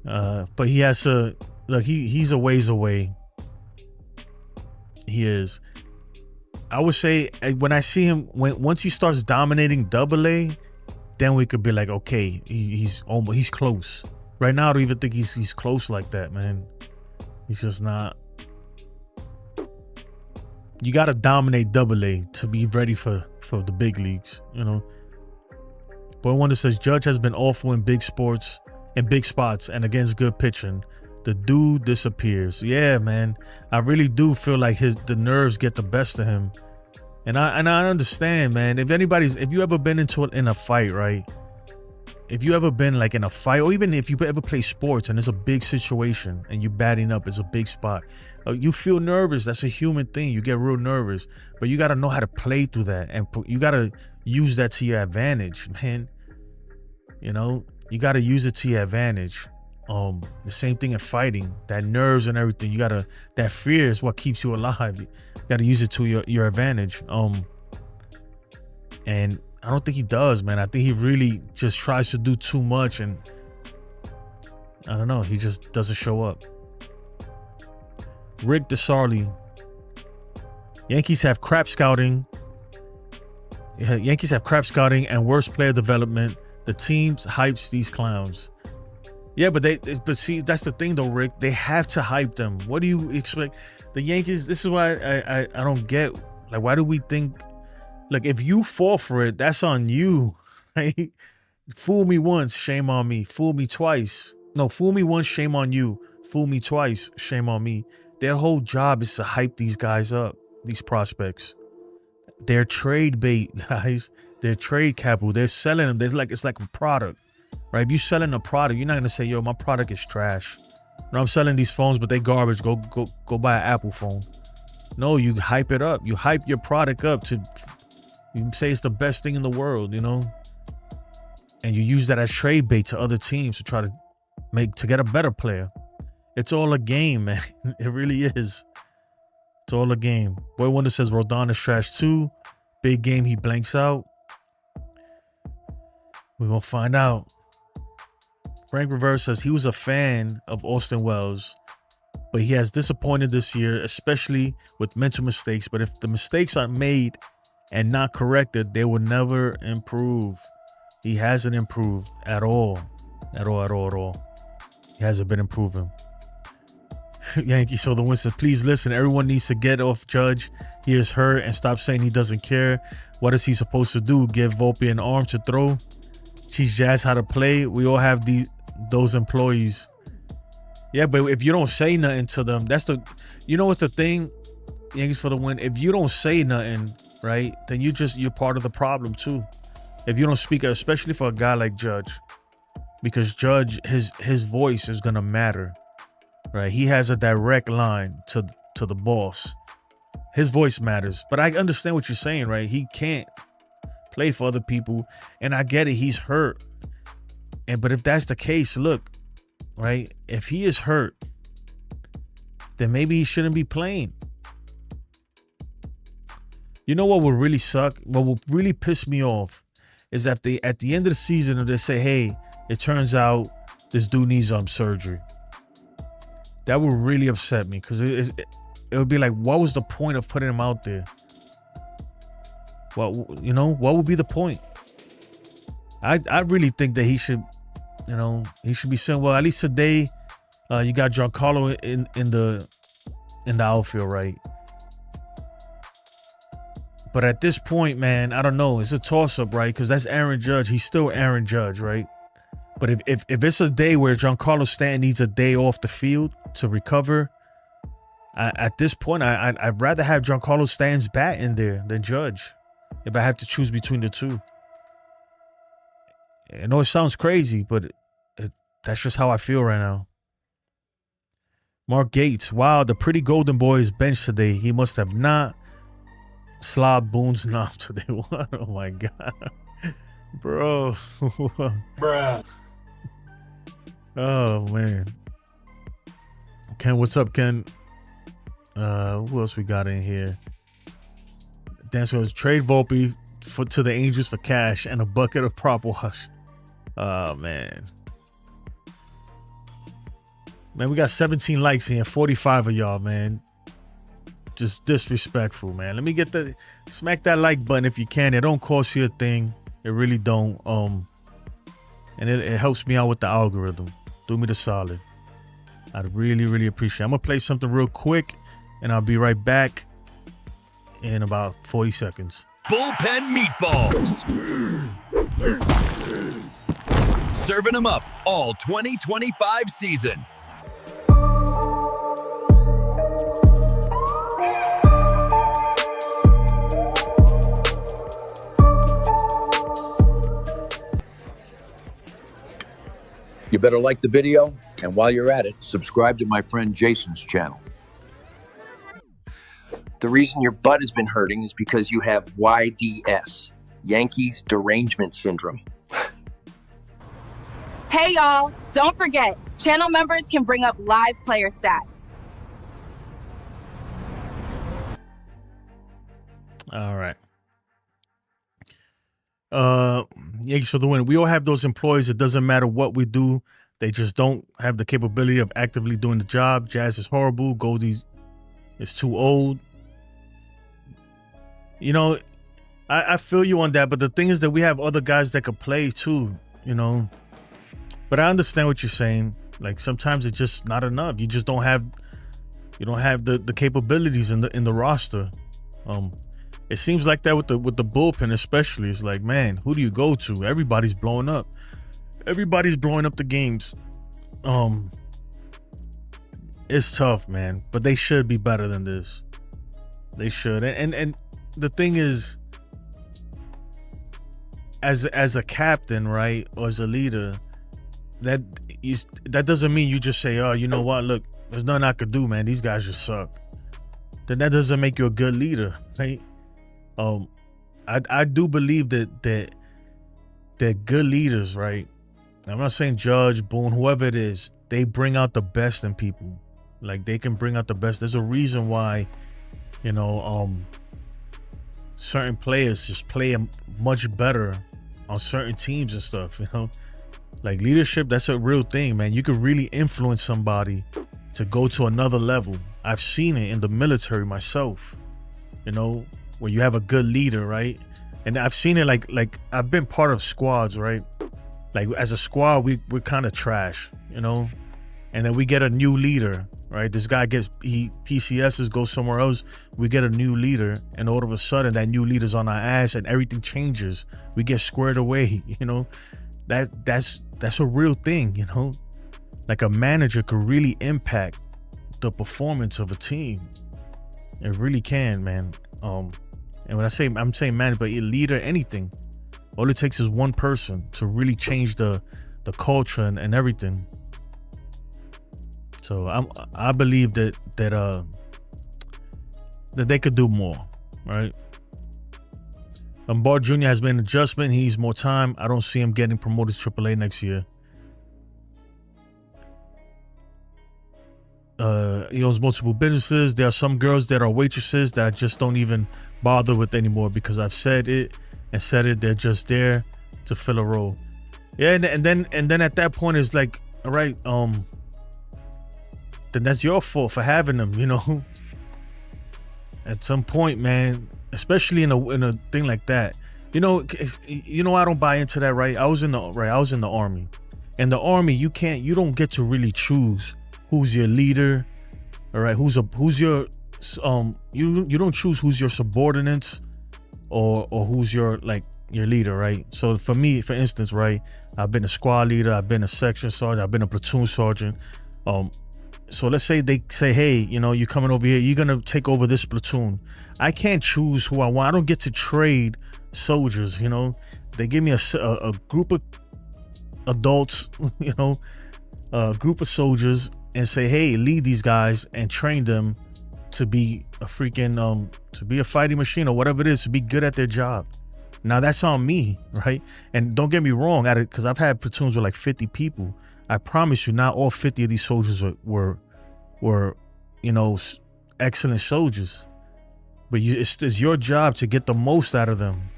But he has to look. He's a ways away. He is. I would say when I see him, once he starts dominating AA, then we could be like, okay, he's close. Right now, I don't even think he's close like that, man. He's just not. You got to dominate AA to be ready for the big leagues, you know. Boy Wonder says Judge has been awful in big spots and against good pitching. The dude disappears. Yeah, man. I really do feel like the nerves get the best of him. And I understand, man. If you ever been in a fight, right? If you ever been like in a fight, or even if you ever play sports and it's a big situation and you're batting up, it's a big spot. You feel nervous. That's a human thing. You get real nervous, but you got to know how to play through that. And you got to use that to your advantage, man. You know, you got to use it to your advantage. The same thing in fighting, that nerves and everything. That fear is what keeps you alive. You got to use it to your advantage. And I don't think he does, man. I think he really just tries to do too much, and I don't know. He just doesn't show up. Rick DeSarli. Yankees have crap scouting. Yankees have crap scouting and worse player development. The team hypes these clowns. Yeah, but see, that's the thing though, Rick. They have to hype them. What do you expect? The Yankees, this is why I don't get, like, why do we think, like, if you fall for it, that's on you, right? Fool me once, shame on me. Fool me twice. No, fool me once, shame on you. Fool me twice, shame on me. Their whole job is to hype these guys up, these prospects. They're trade bait, guys. They're trade capital. They're selling them. It's like a product, right? If you're selling a product, you're not gonna say, yo, my product is trash. No, I'm selling these phones, but they garbage. Go buy an Apple phone. No, you hype it up. You hype your product up to, you can say it's the best thing in the world, you know? And you use that as trade bait to other teams to try to get a better player. It's all a game, man. It really is. It's all a game. Boy Wonder says Rodón is trash too. Big game, he blanks out. We're going to find out. Frank Reverse says he was a fan of Austin Wells, but he has disappointed this year, especially with mental mistakes. But if the mistakes are made and not corrected, they will never improve. He hasn't improved at all. At all. He hasn't been improving. Yankees so the win says, please listen, everyone needs to get off Judge. He is hurt and stop saying he doesn't care. What is he supposed to do? Give Volpe an arm to throw? Teach Jazz how to play? We all have those employees. Yeah, but if you don't say nothing to them, you know what's the thing? Yankees for the win. If you don't say nothing, right, then you're part of the problem too. If you don't speak, especially for a guy like Judge, because Judge, his voice is gonna matter. Right, he has a direct line to the boss. His voice matters. But I understand what you're saying, right? He can't play for other people, and I get it. He's hurt, but if that's the case, look, right? If he is hurt, then maybe he shouldn't be playing. You know what would really suck? What will really piss me off is that at the end of the season, they say, "Hey, it turns out this dude needs surgery." That would really upset me, because it would be like, what was the point of putting him out there? Well, you know, what would be the point? I really think that he should, you know, he should be saying, well, at least today, you got Giancarlo in the outfield, right? But at this point, man, I don't know. It's a toss-up, right? Because that's Aaron Judge. He's still Aaron Judge, right? But if it's a day where Giancarlo Stanton needs a day off the field to recover, at this point, I'd rather have Giancarlo Stanton's bat in there than Judge, if I have to choose between the two. I know it sounds crazy, but that's just how I feel right now. Mark Gates, wow, the pretty golden boy is benched today. He must have not slobbed Boone's knob today. What? Oh my God. Bro. Bruh. Oh man. Ken, what's up, Ken? Who else we got in here? Dan goes, trade Volpe to the Angels for cash and a bucket of prop wash. Oh man. Man, we got 17 likes here, 45 of y'all, man. Just disrespectful, man. Let me smack that like button if you can. It don't cost you a thing. It really don't. And it helps me out with the algorithm. Do me the solid. I'd really, really appreciate it. I'm going to play something real quick, and I'll be right back in about 40 seconds. Bullpen meatballs. Serving them up all 2025 season. You better like the video, and while you're at it, subscribe to my friend Jason's channel. The reason your butt has been hurting is because you have YDS, Yankees Derangement Syndrome. Hey y'all, don't forget, channel members can bring up live player stats. All Yankees for the win. We all have those employees. It doesn't matter what we do. They just don't have the capability of actively doing the job. Jazz is horrible. Goldie is too old. You know, I feel you on that. But the thing is that we have other guys that could play too, you know. But I understand what you're saying. Like sometimes it's just not enough. You just don't have the capabilities in the roster. It seems like that with the bullpen especially. It's like, man, who do you go to? Everybody's blowing up. Everybody's blowing up the games. It's tough, man. But they should be better than this. They should. And the thing is, as a captain, right, or as a leader, that doesn't mean you just say, oh, you know what, look, there's nothing I could do, man. These guys just suck. Then that doesn't make you a good leader, right? I do believe that good leaders, right? I'm not saying Judge, Boone, whoever it is, they bring out the best in people. Like they can bring out the best. There's a reason why, you know, certain players just play much better on certain teams and stuff, you know. Like leadership, that's a real thing, man. You can really influence somebody to go to another level. I've seen it in the military myself, you know, where you have a good leader, right? And I've seen it like I've been part of squads, right? Like as a squad, we're kind of trash, you know, and then we get a new leader, right? This guy PCSs, goes somewhere else. We get a new leader, and all of a sudden that new leader's on our ass, and everything changes. We get squared away, you know. That's a real thing, you know. Like a manager could really impact the performance of a team. It really can, man. And when I'm saying manager, but a leader, anything. All it takes is one person to really change the culture and everything. So I believe that they could do more, right? Bart Jr. has been an adjustment. He needs more time. I don't see him getting promoted to AAA next year. He owns multiple businesses. There are some girls that are waitresses that I just don't even bother with anymore because I've said it. They're just there to fill a role. Yeah, and then at that point it's like, all right, then that's your fault for having them, you know. At some point, man, especially in a thing like that, you know, I don't buy into that, right? I was in the army. In the army, you don't get to really choose who's your leader, all right? Who's your you don't choose who's your subordinates or who's your leader, right? So for me, for instance, right, I've been a squad leader, I've been a section sergeant, I've been a platoon sergeant. So let's say they say, hey, you know, you're coming over here, you're gonna take over this platoon. I can't choose who I want. I don't get to trade soldiers, you know. They give me a group of adults, you know, a group of soldiers, and say, hey, lead these guys and train them to be a freaking to be a fighting machine or whatever it is, to be good at their job. Now that's on me, right? And don't get me wrong, because I've had platoons with like 50 people. I promise you, not all 50 of these soldiers were you know, excellent soldiers. But it's your job to get the most out of them,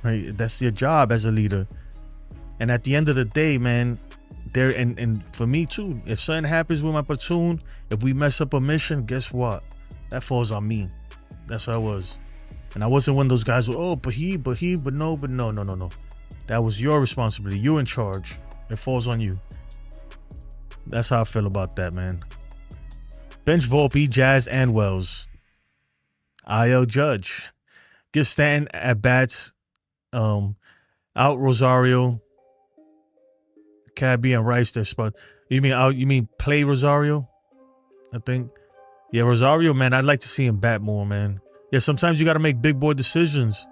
right? That's your job as a leader. And at the end of the day, man, and for me too, if something happens with my platoon, if we mess up a mission, guess what? That falls on me. That's how I was. And I wasn't one of those guys who, but no. That was your responsibility. You're in charge. It falls on you. That's how I feel about that, man. Bench Volpe, Jazz, and Wells. IL Judge. Give Stanton at bats. Out Rosario. Cabby and Rice, their spot. You mean play Rosario? I think. Yeah, Rosario, man, I'd like to see him bat more, man. Yeah, sometimes you got to make big boy decisions.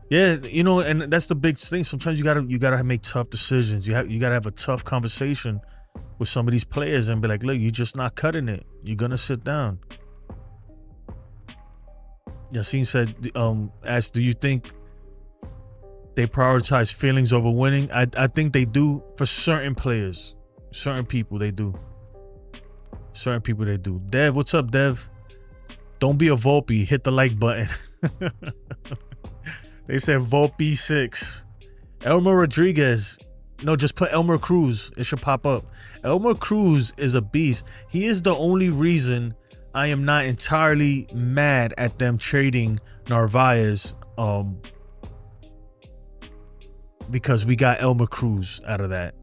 Yeah, you know, and that's the big thing. Sometimes you gotta make tough decisions. You gotta have a tough conversation with some of these players and be like, look, you're just not cutting it. You're gonna sit down. Yassine said, asked, do you think they prioritize feelings over winning? I think they do for certain players. Certain people they do. Dev, what's up, Dev? Don't be a Volpe. Hit the like button. They said Volpe 6. Elmer Rodriguez. No, just put Elmer Cruz. It should pop up. Elmer Cruz is a beast. He is the only reason I am not entirely mad at them trading Narvaez. Because we got Elmer Cruz out of that.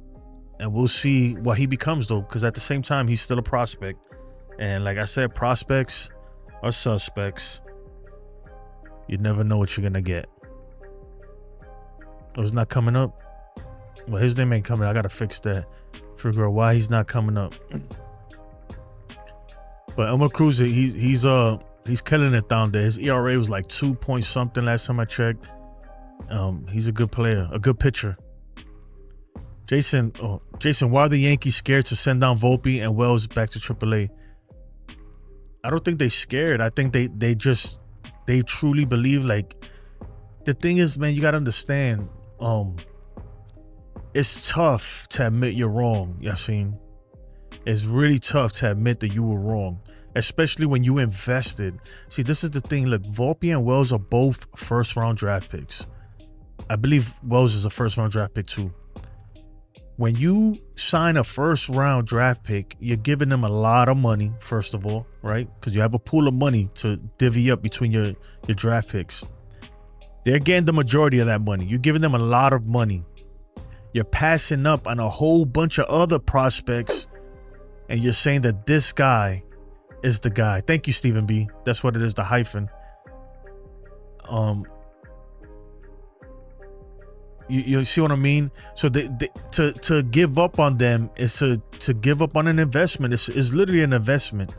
And we'll see what he becomes, though, because at the same time, he's still a prospect. And like I said, prospects are suspects. You never know what you're going to get. Oh, it's not coming up? Well, his name ain't coming. I got to fix that. Figure out why he's not coming up. But Elmer Cruz, he's killing it down there. His ERA was like 2 point something last time I checked. He's a good player, a good pitcher. Jason, why are the Yankees scared to send down Volpe and Wells back to AAA? I don't think they're scared. I think they truly believe. Like, the thing is, man, you gotta understand. It's tough to admit you're wrong, Yasin. It's really tough to admit that you were wrong, especially when you invested. See, this is the thing. Look, Volpe and Wells are both first-round draft picks. I believe Wells is a first-round draft pick too. When you sign a first-round draft pick, you're giving them a lot of money, first of all, right? Because you have a pool of money to divvy up between your draft picks. They're getting the majority of that money. You're giving them a lot of money. You're passing up on a whole bunch of other prospects, and you're saying that this guy is the guy. Thank you, Stephen B. That's what it is, the hyphen. You see what I mean? So to give up on them is to give up on an investment. It's literally an investment.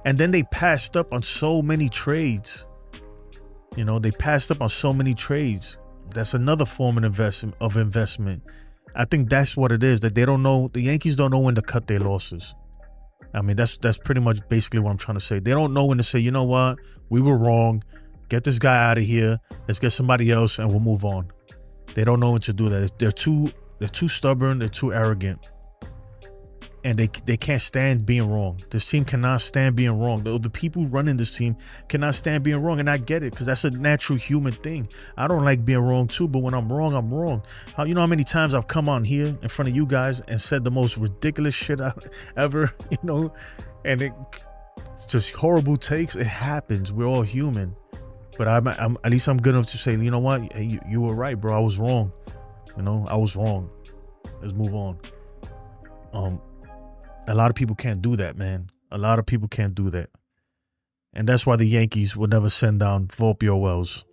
And then they passed up on so many trades. You know, they passed up on so many trades. That's another form of investment. I think that's what it is, that they don't know. The Yankees don't know when to cut their losses. I mean, that's pretty much basically what I'm trying to say. They don't know when to say, you know what? We were wrong. Get this guy out of here. Let's get somebody else and we'll move on. They don't know when to do that. They're too stubborn. They're too arrogant. And they can't stand being wrong. This team cannot stand being wrong. The people running this team cannot stand being wrong. And I get it, because that's a natural human thing. I don't like being wrong too, but when I'm wrong, I'm wrong. You know how many times I've come on here in front of you guys and said the most ridiculous shit ever, you know? And it's just horrible takes. It happens. We're all human. But I'm at least I'm good enough to say, you know what? Hey, you were right, bro. I was wrong. You know, I was wrong. Let's move on. A lot of people can't do that, man. A lot of people can't do that. And that's why the Yankees will never send down Volpe or Wells.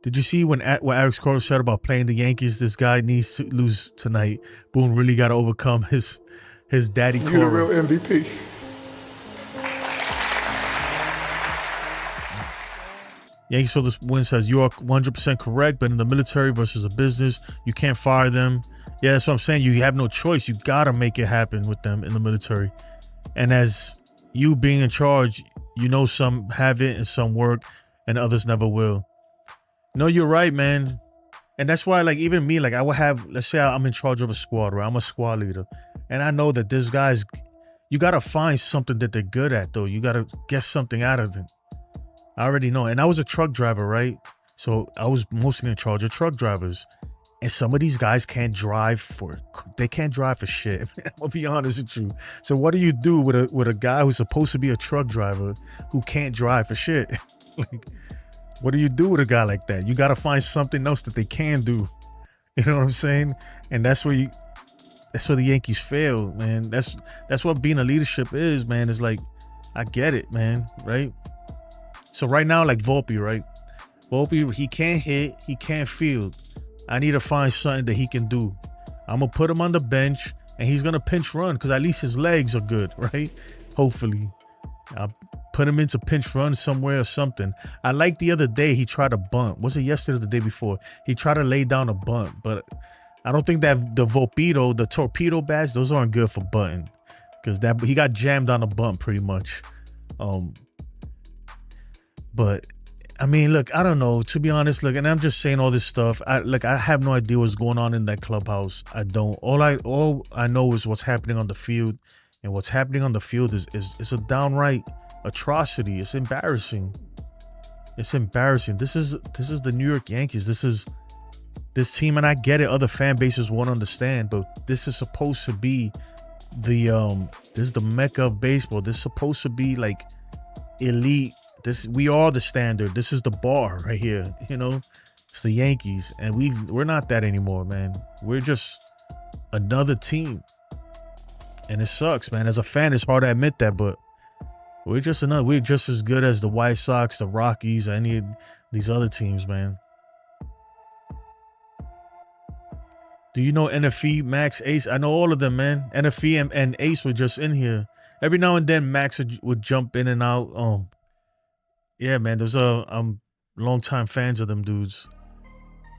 Did you see what Alex Cora said about playing the Yankees? This guy needs to lose tonight. Boone really got to overcome his daddy Cora. You're the real MVP. Yankees for this win says, you are 100% correct, but in the military versus a business, you can't fire them. Yeah, that's what I'm saying. You have no choice. You got to make it happen with them in the military. And as you being in charge, you know some have it and some work and others never will. No, you're right, man. And that's why, like, even me, like, I would have, let's say I'm in charge of a squad, right? I'm a squad leader. And I know that this guy's, you got to find something that they're good at, though. You got to get something out of them. I already know. And I was a truck driver, right? So I was mostly in charge of truck drivers. And some of these guys can't drive for shit. I'm gonna be honest with you. So what do you do with a guy who's supposed to be a truck driver who can't drive for shit? Like, what do you do with a guy like that? You got to find something else that they can do. You know what I'm saying? And that's where the Yankees fail, man. That's what being a leadership is, man. It's like, I get it, man, right? So right now, like Volpe, right? Volpe, he can't hit, he can't field. I need to find something that he can do. I'm going to put him on the bench, and he's going to pinch run because at least his legs are good, right? Hopefully. I'll put him into pinch run somewhere or something. I like the other day he tried a bunt. Was it yesterday or the day before? He tried to lay down a bunt, but I don't think that the Volpedo, the torpedo bats, those aren't good for bunting because he got jammed on a bunt pretty much. But I mean, look, I don't know, to be honest, look, and I'm just saying all this stuff. I have no idea what's going on in that clubhouse. I don't. All I know is what's happening on the field, and what's happening on the field is a downright atrocity. It's embarrassing. It's embarrassing. This is the New York Yankees. This team, and I get it, other fan bases won't understand, but this is supposed to be this is the mecca of baseball. This is supposed to be like elite. We are the standard. This is the bar right here. You know, it's the Yankees, and we're not that anymore, man. We're just another team, and it sucks, man. As a fan, it's hard to admit that, but we're just as good as the White Sox, the Rockies, any of these other teams, man. Do you know NFE, Max, Ace? I know all of them, man. NFE and Ace were just in here. Every now and then, Max would jump in and out. Yeah, man. There's I'm longtime fans of them dudes.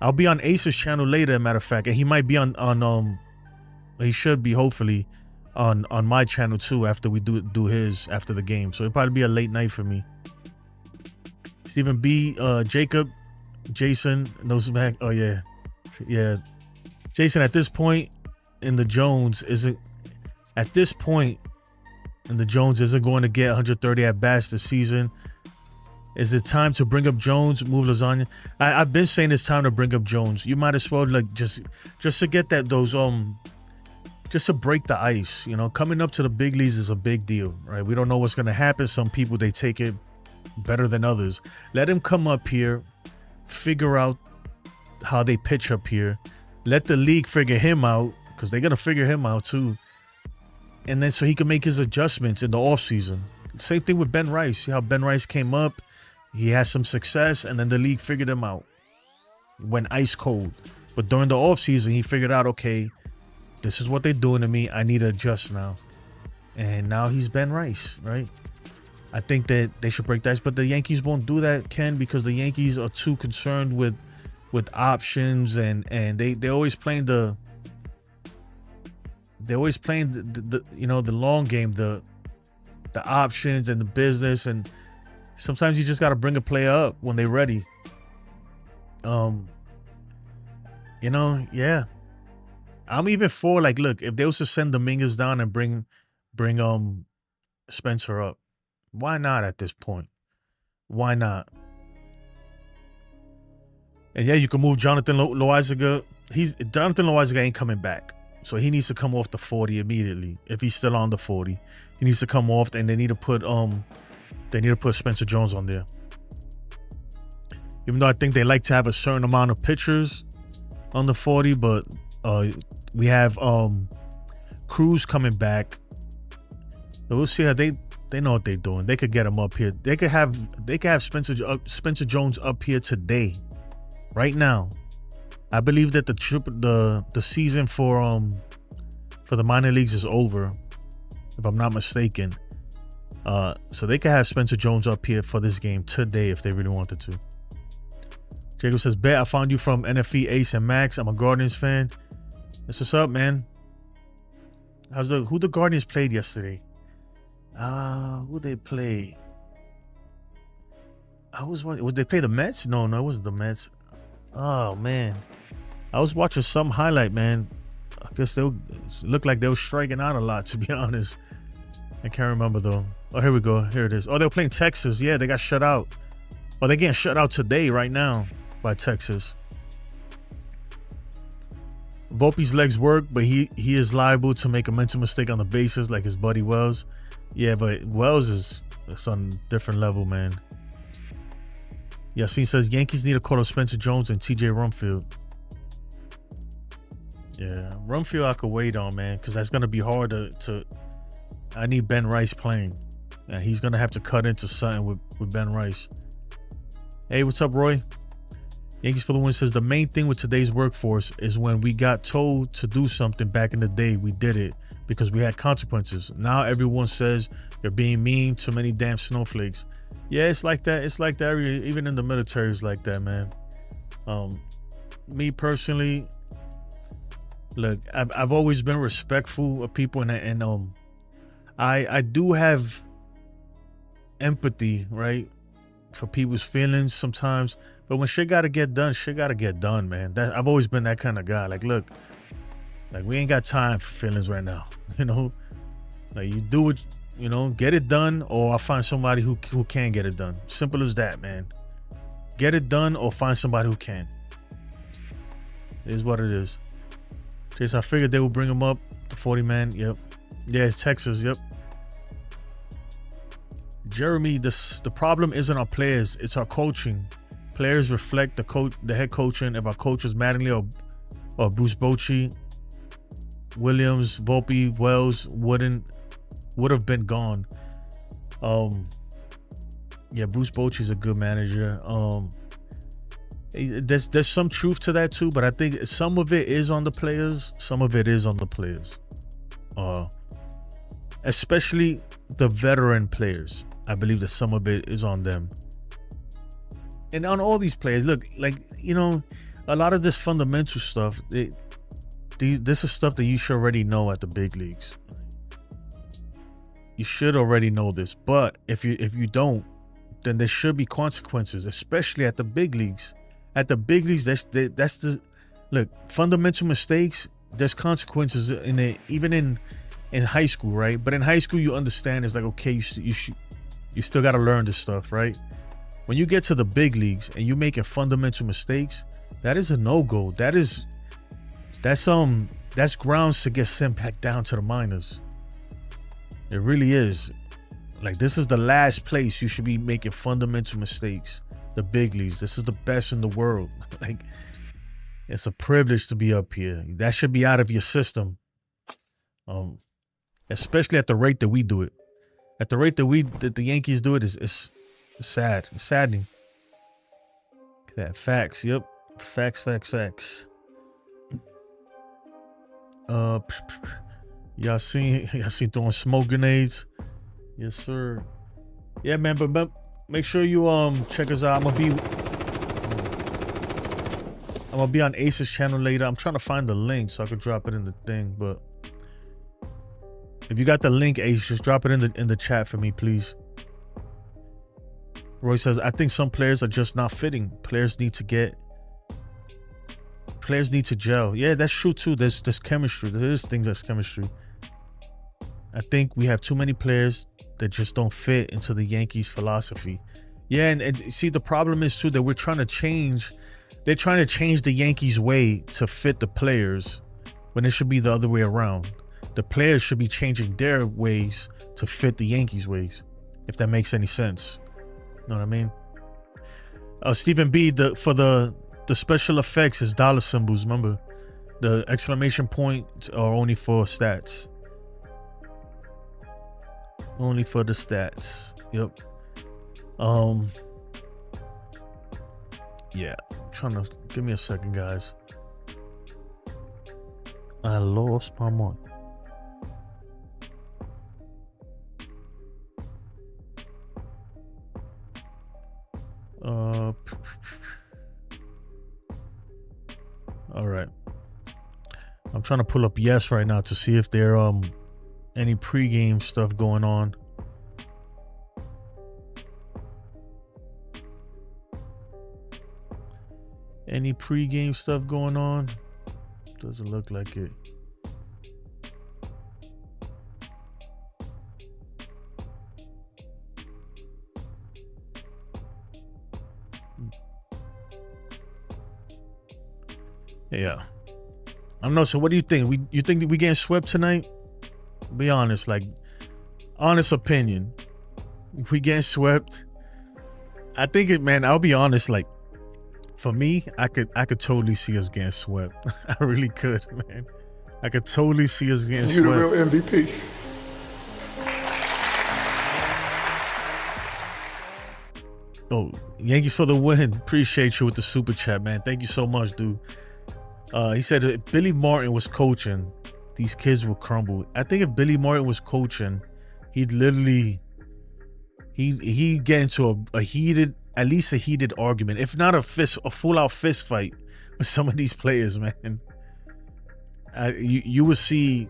I'll be on Ace's channel later, matter of fact, and he might be on he should be hopefully on my channel too after we do his after the game. So it'll probably be a late night for me. Stephen B, Jacob, Jason knows back. Oh yeah, yeah. Jason, at this point in the Jones isn't going to get 130 at bats this season. Is it time to bring up Jones, move Lasagna? I've been saying it's time to bring up Jones. You might as well like just to get just to break the ice. You know, coming up to the big leagues is a big deal, right? We don't know what's going to happen. Some people, they take it better than others. Let him come up here, figure out how they pitch up here. Let the league figure him out, because they're going to figure him out too. And then so he can make his adjustments in the offseason. Same thing with Ben Rice. See how Ben Rice came up? He had some success, and then the league figured him out. Went ice cold. But during the offseason, he figured out, okay, this is what they're doing to me. I need to adjust now. And now he's Ben Rice, right? I think that they should break the ice. But the Yankees won't do that, Ken, because the Yankees are too concerned with options, and they're always playing the you know, the long game, the options and the business, and sometimes you just got to bring a player up when they're ready. You know, yeah. I'm even for, like, look, if they was to send Dominguez down and bring Spencer up, why not at this point? Why not? And yeah, you can move Jonathan Loizaga. Jonathan Loizaga ain't coming back, so he needs to come off the 40 immediately. If he's still on the 40, he needs to come off, and they need to put Spencer Jones on there. Even though I think they like to have a certain amount of pitchers on the 40, but we have Cruz coming back. So we'll see how they know what they're doing. They could get him up here. They could have Spencer Jones up here today. Right now, I believe that the season for the minor leagues is over, if I'm not mistaken. So they could have Spencer Jones up here for this game today if they really wanted to. Jacob says, "Bet I found you from NFE, Ace, and Max. I'm a Guardians fan. That's what's up, man. Who the Guardians played yesterday? Who they play? Would they play the Mets? No, it wasn't the Mets. Oh man, I was watching some highlight, man. I guess they looked like they were striking out a lot, to be honest. I can't remember though. Oh, here we go. Here it is. Oh, they were playing Texas. Yeah, they got shut out. Oh, they're getting shut out today, right now, by Texas. Volpe's legs work, but he is liable to make a mental mistake on the bases like his buddy Wells. Yeah, but Wells it's on a different level, man. Yassine says Yankees need to call up Spencer Jones and TJ Rumfield. Yeah, Rumfield I could wait on, man, because that's going to be hard to I need Ben Rice playing. And he's going to have to cut into something with Ben Rice. Hey, what's up, Roy? Yankees for the Win says the main thing with today's workforce is when we got told to do something back in the day, we did it because we had consequences. Now everyone says you're being mean, too many damn snowflakes. Yeah, it's like that. It's like that. Even in the military, it's like that, man. Me personally, look, I've always been respectful of people, and I do have empathy, right, for people's feelings sometimes. But when shit gotta get done, shit gotta get done, man. I've always been that kind of guy. Like, look, like we ain't got time for feelings right now. You know, like you do it. You know, get it done, or I'll find somebody who can get it done. Simple as that, man. get it done or find somebody who can. It is what it is. Chase, I figured they would bring him up. The 40-man. Yep. Yeah, it's Texas. Yep. Jeremy, the problem isn't our players. It's our coaching. Players reflect the head coaching. If our coach was Mattingly or Bruce Bochy, Williams, Volpe, Wells would have been gone. Yeah, Bruce Bochy's a good manager. There's some truth to that too, but I think some of it is on the players. Some of it is on the players. Especially the veteran players. I believe that some of it is on them. And on all these players, look, like, you know, a lot of this fundamental stuff, this is stuff that you should already know at the big leagues. You should already know this, but if you don't, then there should be consequences, especially at the big leagues. At the big leagues, that's the look. Fundamental mistakes, there's consequences in it, even in high school, right? But in high school, you understand it's like, okay, you still got to learn this stuff, right? When you get to the big leagues and you making fundamental mistakes, that is a no-go. That's grounds to get sent back down to the minors. It really is. Like, this is the last place you should be making fundamental mistakes. The big leagues. This is the best in the world. Like, it's a privilege to be up here. That should be out of your system. Especially at the rate that we do it. At the rate that the Yankees do it, it's sad. It's saddening. Look at that. Facts. Yep. Facts. Y'all seen throwing smoke grenades? Yes, sir. Yeah, man, but make sure you check us out. I'm gonna be on Ace's channel later. I'm trying to find the link so I could drop it in the thing, but if you got the link, Ace, just drop it in the chat for me, please. Roy says, I think some players are just not fitting. Players need to gel. Yeah, that's true too. There's chemistry. There is things that's chemistry. I think we have too many players that just don't fit into the Yankees philosophy. Yeah, and see, the problem is too that they're trying to change the Yankees way to fit the players when it should be the other way around. The players should be changing their ways to fit the Yankees ways, if that makes any sense. You know what I mean? Stephen B, for the special effects is dollar symbols. Remember, the exclamation point are only for stats. Only for the stats. Yep. Yeah. I'm trying to give me a second, guys. I lost my mind. All right. I'm trying to pull up Yes right now to see if there any pregame stuff going on. Any pregame stuff going on? Doesn't look like it. Yeah. I don't know. So what do you think? You think that we getting swept tonight? Be honest, like, honest opinion. If we getting swept, I think it, man, I'll be honest, like, for me, I could totally see us getting swept. I really could, man. I could totally see us getting swept. You're the real MVP. Oh, Yankees for the win. Appreciate you with the super chat, man. Thank you so much, dude. He said if Billy Martin was coaching, these kids would crumble. I think if Billy Martin was coaching, he'd literally he'd get into a heated argument, if not a full out fist fight with some of these players, man. You would see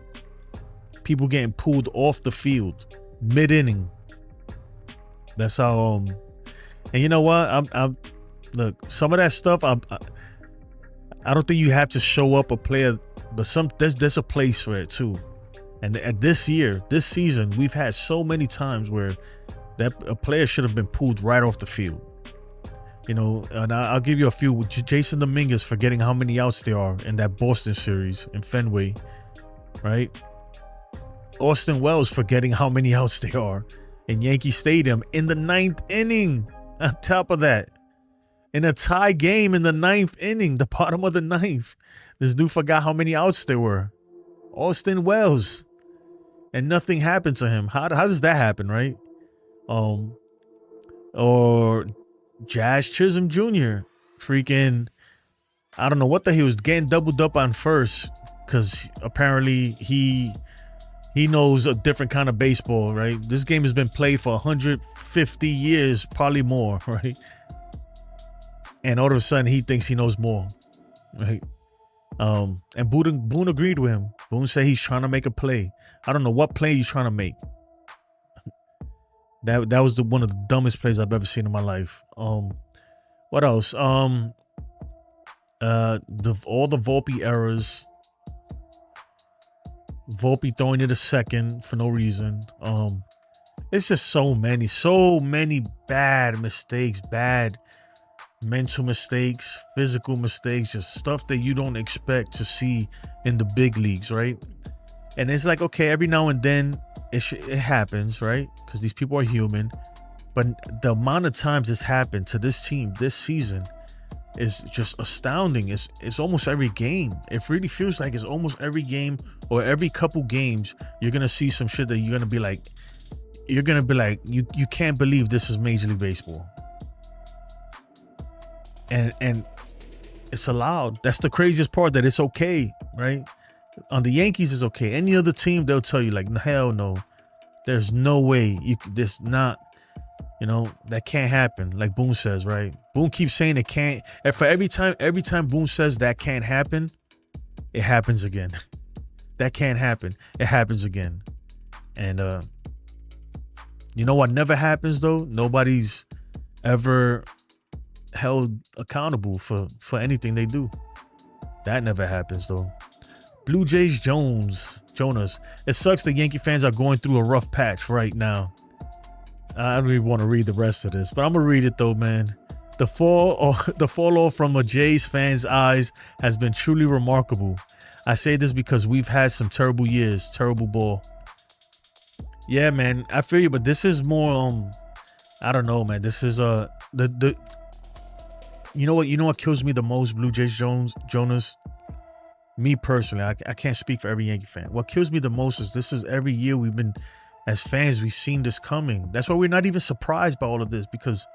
people getting pulled off the field mid-inning. That's how and you know what? I'm look, some of that stuff I don't think you have to show up a player, but there's a place for it too. And at this season, we've had so many times where that a player should have been pulled right off the field. You know, and I'll give you a few. Jason Dominguez forgetting how many outs there are in that Boston series in Fenway, right? Austin Wells forgetting how many outs there are in Yankee Stadium in the 9th inning. On top of that, in a tie game in the 9th inning, the bottom of the 9th, this dude forgot how many outs there were. Austin Wells, and nothing happened to him. How does that happen, right? Or Jazz Chisholm Jr. freaking, I don't know what he was getting doubled up on first, because apparently he knows a different kind of baseball, right? This game has been played for 150 years, probably more, right? And all of a sudden he thinks he knows more, right? And Boone agreed with him. Boone said he's trying to make a play. I don't know what play he's trying to make. That was one of the dumbest plays I've ever seen in my life. What else? All the Volpe errors. Volpe throwing it a second for no reason. It's just so many bad mistakes, bad mental mistakes, physical mistakes, just stuff that you don't expect to see in the big leagues, right? And it's like, okay, every now and then it happens, right? Because these people are human. But the amount of times it's happened to this team this season is just astounding. It's almost every game. It really feels like it's almost every game, or every couple games you're gonna see some shit that you're gonna be like, you can't believe this is Major League Baseball. And it's allowed. That's the craziest part, that it's okay, right? On the Yankees, it's okay. Any other team, they'll tell you like, hell no, there's no way this not, that can't happen. Like Boone says, right? Boone keeps saying it can't. And for every time Boone says that can't happen, it happens again. That can't happen. It happens again. And you know what never happens though? Nobody's ever held accountable for anything they do. That never happens though. Blue Jays Jonas. It sucks that Yankee fans are going through a rough patch right now. I don't even want to read the rest of this, but I'm gonna read it though, man. The fall off from a Jays fan's eyes has been truly remarkable. I say this because we've had some terrible years, terrible ball. Yeah, man, I feel you, but this is more I don't know, man. This is the you know what kills me the most, Blue Jays Jonas? Me personally, I can't speak for every Yankee fan. What kills me the most is this is every year we've been, as fans, we've seen this coming. That's why we're not even surprised by all of this, because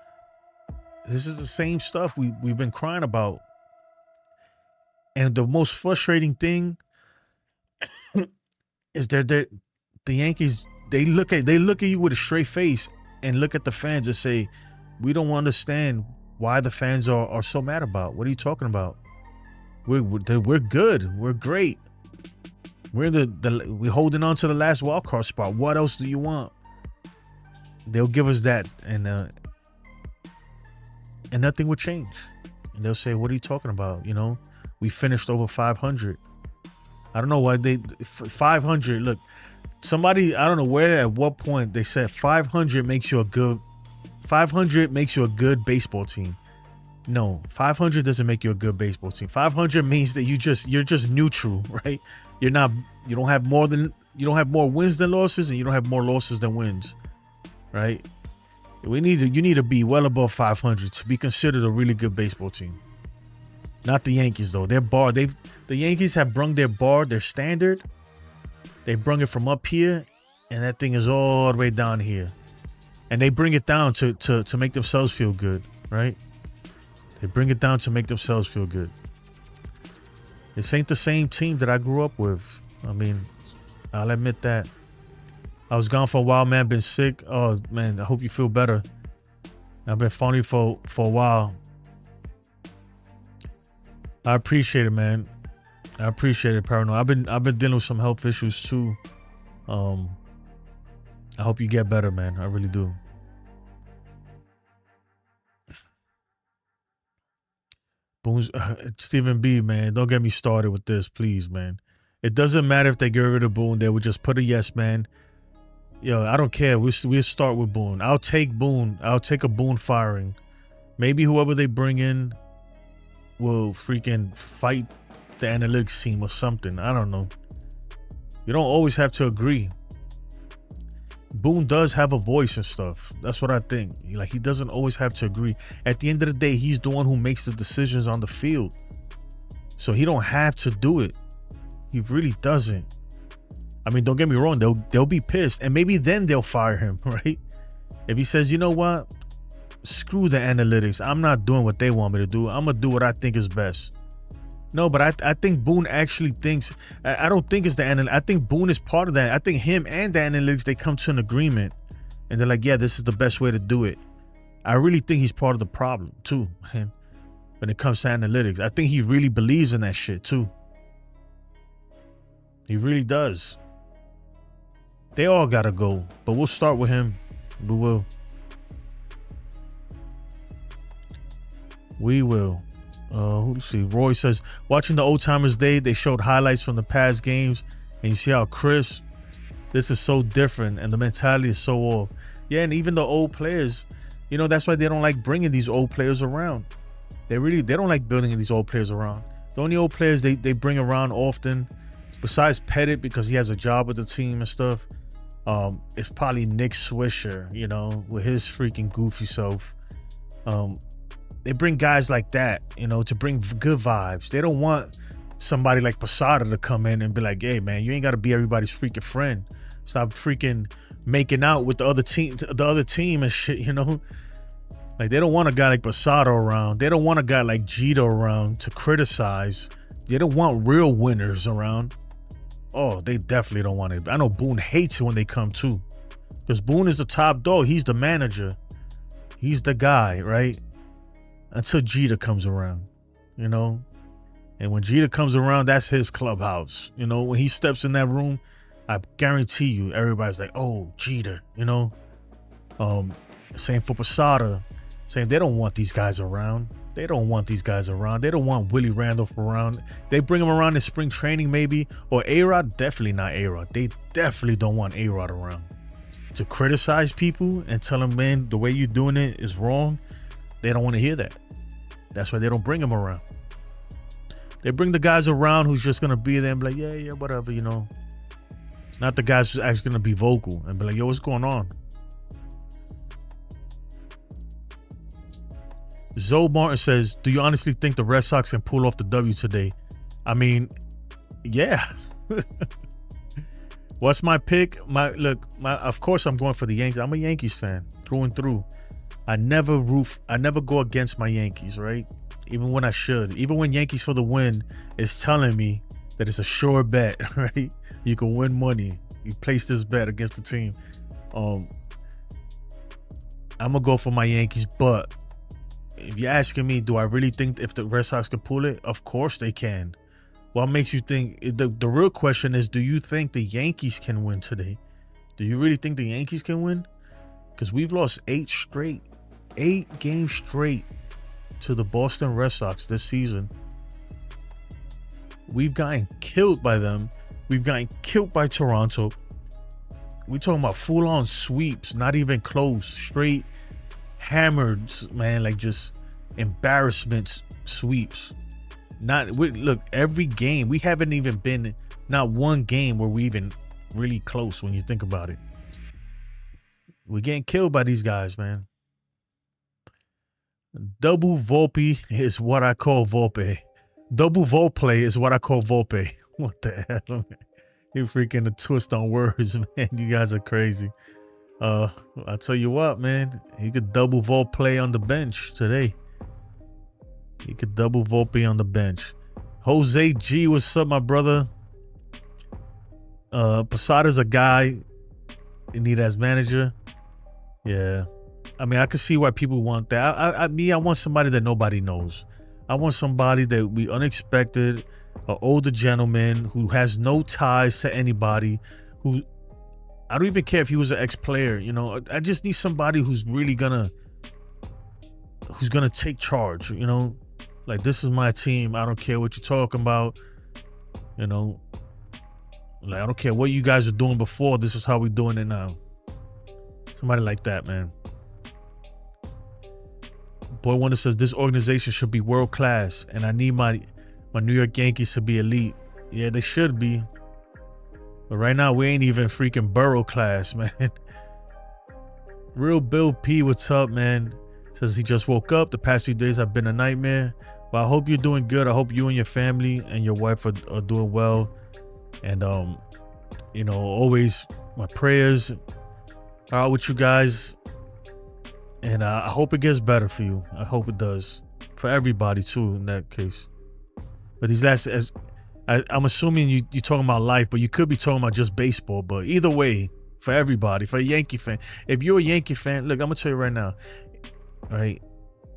this is the same stuff we've been crying about. And the most frustrating thing is that the Yankees, they look at you with a straight face and look at the fans and say, we don't understand why the fans are so mad about. What are you talking about? We're good. We're great. We're holding on to the last wild card spot. What else do you want? They'll give us that, and nothing will change. And they'll say, "What are you talking about? We finished over 500." I don't know why 500. Look, somebody, I don't know where at what point they said 500 makes you a good baseball team. No, 500 doesn't make you a good baseball team. 500 means that you're just neutral, right? You don't have more wins than losses, and you don't have more losses than wins, right? You need to be well above 500 to be considered a really good baseball team. Not the Yankees though. The Yankees have brung their bar, their standard. They brung it from up here, and that thing is all the way down here. And they bring it down to make themselves feel good, right? They bring it down to make themselves feel good. This ain't the same team that I grew up with. I mean, I'll admit that. I was gone for a while, man. Been sick. Oh, man, I hope you feel better. I've been following you for a while. I appreciate it, man. I appreciate it, Paranoid. I've been dealing with some health issues too. I hope you get better, man. I really do. Stephen B, man, don't get me started with this, please, man. It doesn't matter if they get rid of Boone. They would just put a yes man. Yo, I don't care. We'll start with Boone. I'll take Boone. I'll take a Boone firing. Maybe whoever they bring in will freaking fight the analytics team or something. I don't know. You don't always have to agree. Boone does have a voice and stuff. That's what I think. Like, he doesn't always have to agree. At the end of the day, he's the one who makes the decisions on the field. So he don't have to do it. He really doesn't. I mean, don't get me wrong. They'll be pissed. And maybe then they'll fire him, right? If he says, you know what? Screw the analytics. I'm not doing what they want me to do. I'm going to do what I think is best. No, but I think Boone actually thinks, I don't think it's the analytics. I think Boone is part of that. I think him and the analytics, they come to an agreement. And they're like, yeah, this is the best way to do it. I really think he's part of the problem too, man. When it comes to analytics, I think he really believes in that shit too. He really does. They all gotta go, but we'll start with him. We will. Let's see. Roy says, watching the Old Timers Day, they showed highlights from the past games, and you see how crisp. This is so different, and the mentality is so off. Yeah, and even the old players, you know, that's why they don't like bringing these old players around. They don't like building these old players around. The only old players they bring around often, besides Pettit, because he has a job with the team and stuff, it's probably Nick Swisher, you know, with his freaking goofy self. They bring guys like that, you know, to bring good vibes. They don't want somebody like Posada to come in and be like, hey, man, you ain't got to be everybody's freaking friend. Stop freaking making out with the other team and shit, you know? Like, they don't want a guy like Posada around. They don't want a guy like Jeter around to criticize. They don't want real winners around. Oh, they definitely don't want it. I know Boone hates it when they come too. Because Boone is the top dog. He's the manager. He's the guy, right? Until Jeter comes around, you know? And when Jeter comes around, that's his clubhouse. You know, when he steps in that room, I guarantee you, everybody's like, oh, Jeter, you know? Same for Posada. Saying they don't want these guys around. They don't want these guys around. They don't want Willie Randolph around. They bring him around in spring training maybe. Or A-Rod, definitely not A-Rod. They definitely don't want A-Rod around. To criticize people and tell them, man, the way you're doing it is wrong. They don't want to hear that. That's why they don't bring him around. They bring the guys around who's just going to be there and be like, yeah, whatever, you know. Not the guys who's actually going to be vocal and be like, yo, what's going on? Zoe Martin says, do you honestly think the Red Sox can pull off the W today? I mean, yeah. What's my pick? Of course I'm going for the Yankees. I'm a Yankees fan through and through. I never go against my Yankees, right? Even when I should. Even when Yankees for the win is telling me that it's a sure bet, right? You can win money. You place this bet against the team. I'm gonna go for my Yankees, but if you're asking me, do I really think if the Red Sox can pull it? Of course they can. What makes you think? The real question is, do you think the Yankees can win today? Do you really think the Yankees can win? Because we've lost 8 games straight to the Boston Red Sox this season. We've gotten killed by them. We've gotten killed by Toronto. We're talking about full-on sweeps, not even close, straight hammered, man, like just embarrassment sweeps. Look, every game, we haven't even been, not one game where we even really close when you think about it. We're getting killed by these guys, man. Double Volpe is what I call Volpe. Double Volpe is what I call Volpe. What the hell? You freaking a twist on words, man. You guys are crazy. I'll tell you what, man. He could double Volpe on the bench today. He could double Volpe on the bench. Jose G, what's up, my brother? Posada's a guy you need as manager. Yeah. I mean, I could see why people want that. I want somebody that nobody knows. I want somebody that would be unexpected, an older gentleman who has no ties to anybody, who I don't even care if he was an ex-player, you know. I just need somebody who's really gonna take charge, you know. Like, this is my team. I don't care what you're talking about, you know. Like, I don't care what you guys are doing before. This is how we're doing it now. Somebody like that, man. Boy Wonder says this organization should be world class, and I need my New York Yankees to be elite. Yeah, they should be. But right now, we ain't even freaking borough class, man. Real Bill P, what's up, man? Says he just woke up. The past few days have been a nightmare. But I hope you're doing good. I hope you and your family and your wife are doing well. And, you know, always my prayers are out with you guys. And I hope it gets better for you. I hope it does. For everybody, too, in that case. But these last... I'm assuming you're talking about life, but you could be talking about just baseball. But either way, for everybody, for a Yankee fan. If you're a Yankee fan, look, I'm going to tell you right now. All right?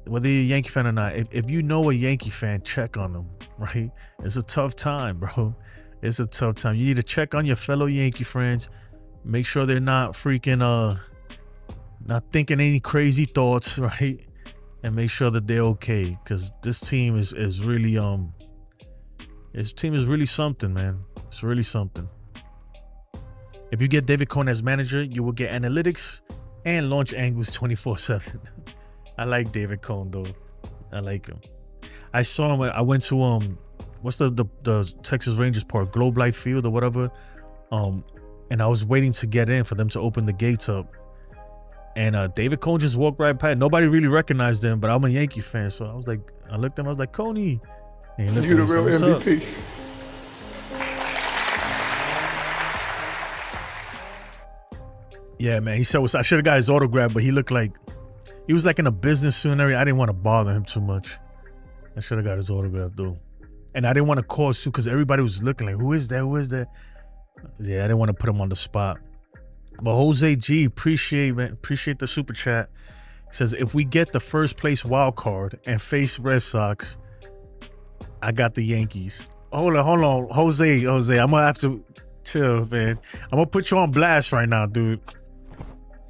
Whether you're a Yankee fan or not, if you know a Yankee fan, check on them, right? It's a tough time, bro. It's a tough time. You need to check on your fellow Yankee friends. Make sure they're not freaking, not thinking any crazy thoughts, right? And make sure that they're okay. Because this team is really, this team is really something, man. It's really something. If you get David Cone as manager, you will get analytics and launch angles 24/7. I like David Cone, though. I like him. I saw him. I went to what's the Texas Rangers park, Globe Life Field or whatever. And I was waiting to get in for them to open the gates up. And David Cone just walked right past. Nobody really recognized him, but I'm a Yankee fan, so I was like, I looked at him. I was like, Coney. And he You the real MVP. Yeah, man. He said, I should have got his autograph, but he looked like he was like in a business suit and everything. I didn't want to bother him too much. I should have got his autograph, though. And I didn't want to call Sue because everybody was looking like, who is that? Who is that? Yeah, I didn't want to put him on the spot. But Jose G, appreciate the super chat. He says, if we get the first place wild card and face Red Sox, I got the Yankees. Hold on. Jose, I'm going to have to chill, man. I'm going to put you on blast right now, dude.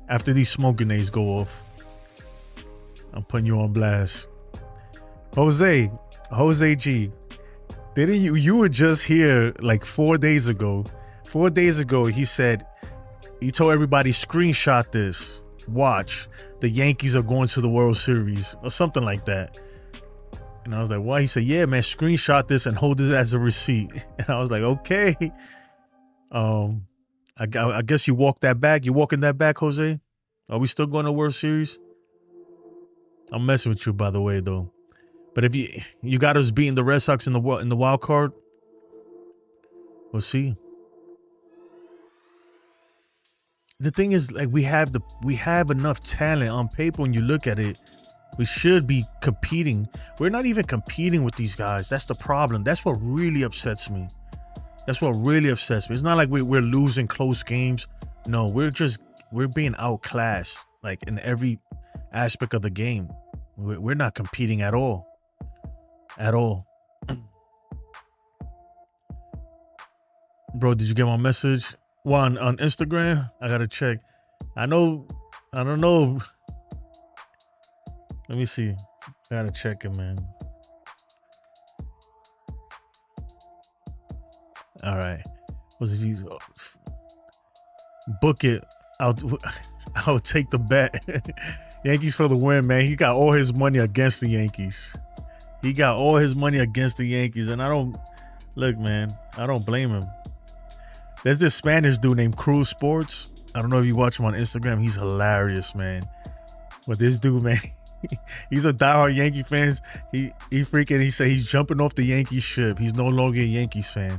After these smoke grenades go off. I'm putting you on blast. Jose G, didn't you were just here like 4 days ago. 4 days ago, he said, he told everybody, screenshot this. Watch. The Yankees are going to the World Series or something like that. And I was like, why? He said, yeah, man, screenshot this and hold it as a receipt. And I was like, okay. I guess you walk that back. You walking that back, Jose? Are we still going to World Series? I'm messing with you, by the way, though. But if you got us beating the Red Sox in the wild card, we'll see. The thing is, like, we have enough talent on paper. When you look at it, we should be competing. We're not even competing with these guys. That's the problem. That's what really upsets me. It's not like we're losing close games. No, we're being outclassed, like, in every aspect of the game. We're not competing at all. Bro, did you get my message? One on Instagram? I gotta check. I don't know. Let me see. I gotta check it, man. All right. What's these? Book it. I'll take the bet. Yankees for the win, man. He got all his money against the Yankees. And I don't blame him. There's this Spanish dude named Cruz Sports. I don't know if you watch him on Instagram. He's hilarious, man. But this dude, man, he's a diehard Yankee fan. He said he's jumping off the Yankees ship. He's no longer a Yankees fan.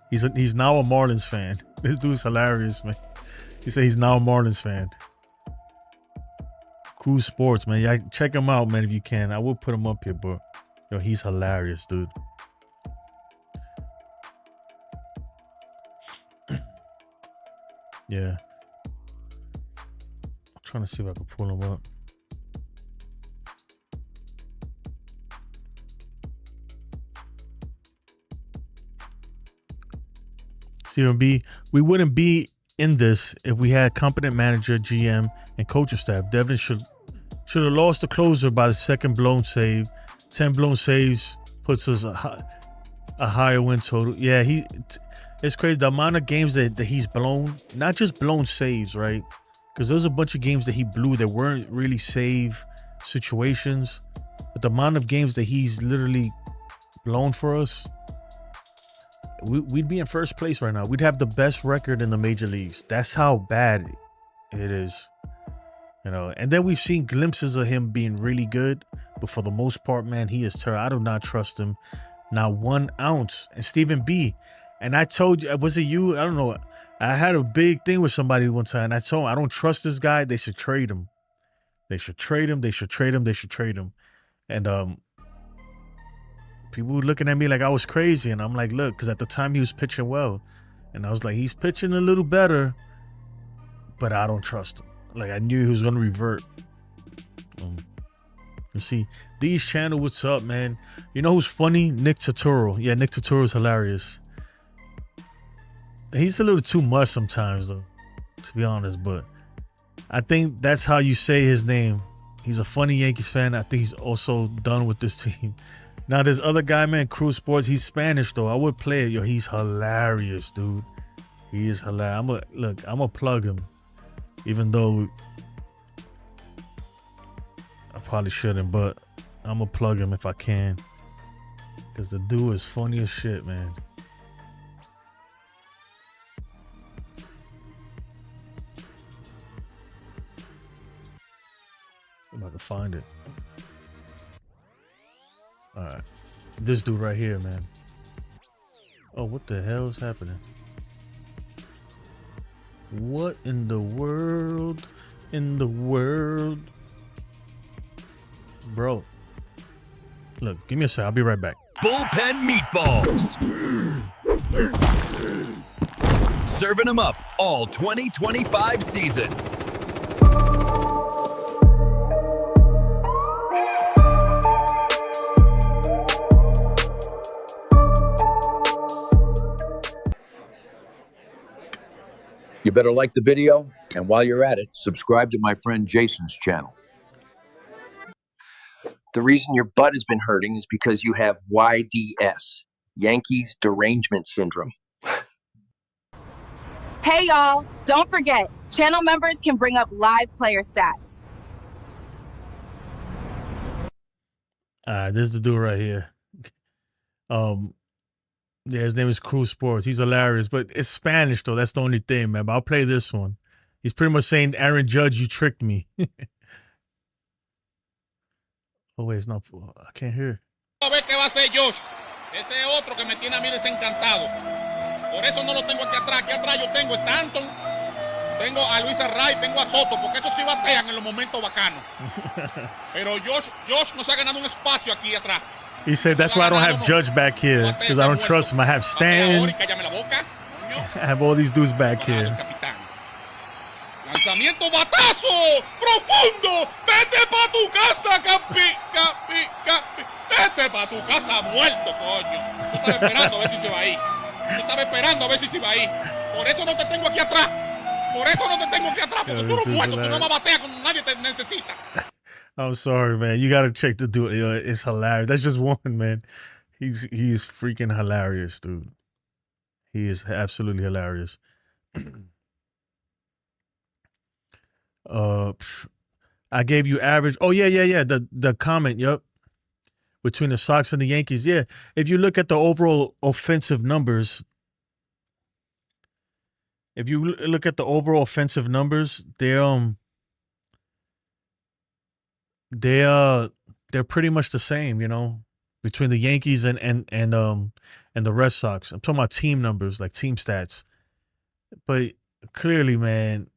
He's now a Marlins fan. This dude's hilarious, man. He said he's now a Marlins fan. Cruz Sports, man. Yeah, check him out, man, if you can. I will put him up here, but yo, he's hilarious, dude. Yeah. I'm trying to see if I can pull him up. Stephen B, we wouldn't be in this if we had competent manager, GM, and coaching staff. Devin should have lost the closer by the second blown save. 10 blown saves puts us a higher win total. Yeah, it's crazy the amount of games that he's blown, not just blown saves, right? Because there's a bunch of games that he blew that weren't really save situations. But the amount of games that he's literally blown for us, we'd be in first place right now. We'd have the best record in the major leagues. That's how bad it is. You know, and then we've seen glimpses of him being really good, but for the most part, man, he is terrible. I do not trust him, not 1 ounce. And Stephen B, and I told you, was it you? I don't know. I had a big thing with somebody one time. And I told him, I don't trust this guy. They should trade him. They should trade him. They should trade him. They should trade him. And people were looking at me like I was crazy, and I'm like, look, because at the time he was pitching well, and I was like, he's pitching a little better, but I don't trust him. Like, I knew he was gonna revert. You see, D's channel, what's up, man? You know who's funny? Nick Turturro. Yeah, Nick Turturro's hilarious. He's a little too much sometimes, though, to be honest. But I think that's how you say his name. He's a funny Yankees fan. I think he's also done with this team. Now, this other guy, man, Crew Sports, he's Spanish, though. I would play it. Yo, he's hilarious, dude. He is hilarious. I'm gonna plug him. Even though I probably shouldn't, but I'm gonna plug him if I can. Because the dude is funny as shit, man. I'm about to find it. All right. This dude right here, man. Oh, what the hell is happening? What in the world? Bro. Look, give me a sec. I'll be right back. Bullpen meatballs. Serving them up all 2025 season. You better like the video, and while you're at it, subscribe to my friend Jason's channel. The reason your butt has been hurting is because you have YDS, Yankees Derangement Syndrome. Hey, y'all. Don't forget, channel members can bring up live player stats. This is the dude right here. Yeah, his name is Crew Sports. He's hilarious, but it's Spanish, though. That's the only thing, man. But I'll play this one. He's pretty much saying, Aaron Judge, you tricked me. Oh, wait, it's not. I can't hear. A ver qué va a hacer Josh. Ese es otro que me tiene a mí desencantado. Por eso no lo tengo aquí atrás. Aquí atrás yo tengo a Stanton, tengo a Luis Arraez, tengo a Soto, porque estos sí batean en los momentos bacanos. Pero Josh nos ha ganado un espacio aquí atrás. He said that's why I don't have Judge back here, because I don't trust him. I have Stan. I have all these dudes back here. Lanzamiento, batazo, profundo. Vete pa' tu casa, Capi. Vete pa' tu casa muerto, coño. Yo estaba esperando a ver si se va ahí. Yo estaba esperando a ver si se iba ahí. Por eso no te tengo aquí atrás. Por eso no te tengo aquí atrás, porque tú no muerto, tú no vas a batear cuando nadie te necesita. I'm sorry, man. You gotta check the dude. It's hilarious. That's just one, man. He's freaking hilarious, dude. He is absolutely hilarious. I gave you average. Oh yeah. The comment, yep. Between the Sox and the Yankees, yeah. If you look at the overall offensive numbers, they're pretty much the same, you know, between the Yankees and the Red Sox. I'm talking about team numbers, like team stats. But clearly, man,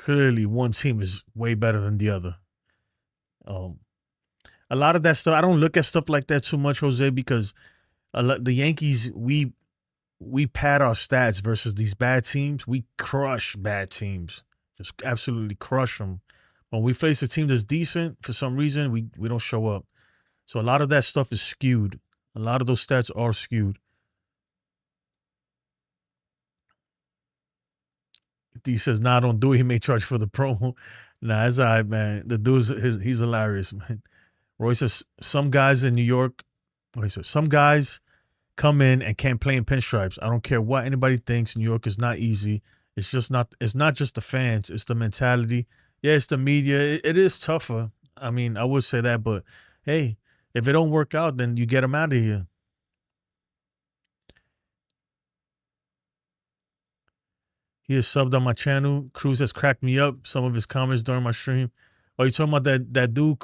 one team is way better than the other. A lot of that stuff, I don't look at stuff like that too much, Jose, because the Yankees, we pad our stats versus these bad teams. We crush bad teams, just absolutely crush them. When we face a team that's decent, for some reason, we don't show up. So a lot of that stuff is skewed. A lot of those stats are skewed. D says, nah, don't do it. He may charge for the promo. Nah, it's all right, man. The dude's, he's hilarious, man. Roy says, some guys in New York, some guys come in and can't play in pinstripes. I don't care what anybody thinks. New York is not easy. It's not just the fans. It's the mentality. Yeah, it's the media. It is tougher. I mean, I would say that, but hey, If it don't work out, then you get him out of here. He is subbed on my channel. Cruz has cracked me up. Some of his comments during my stream. Oh, you talking about that dude?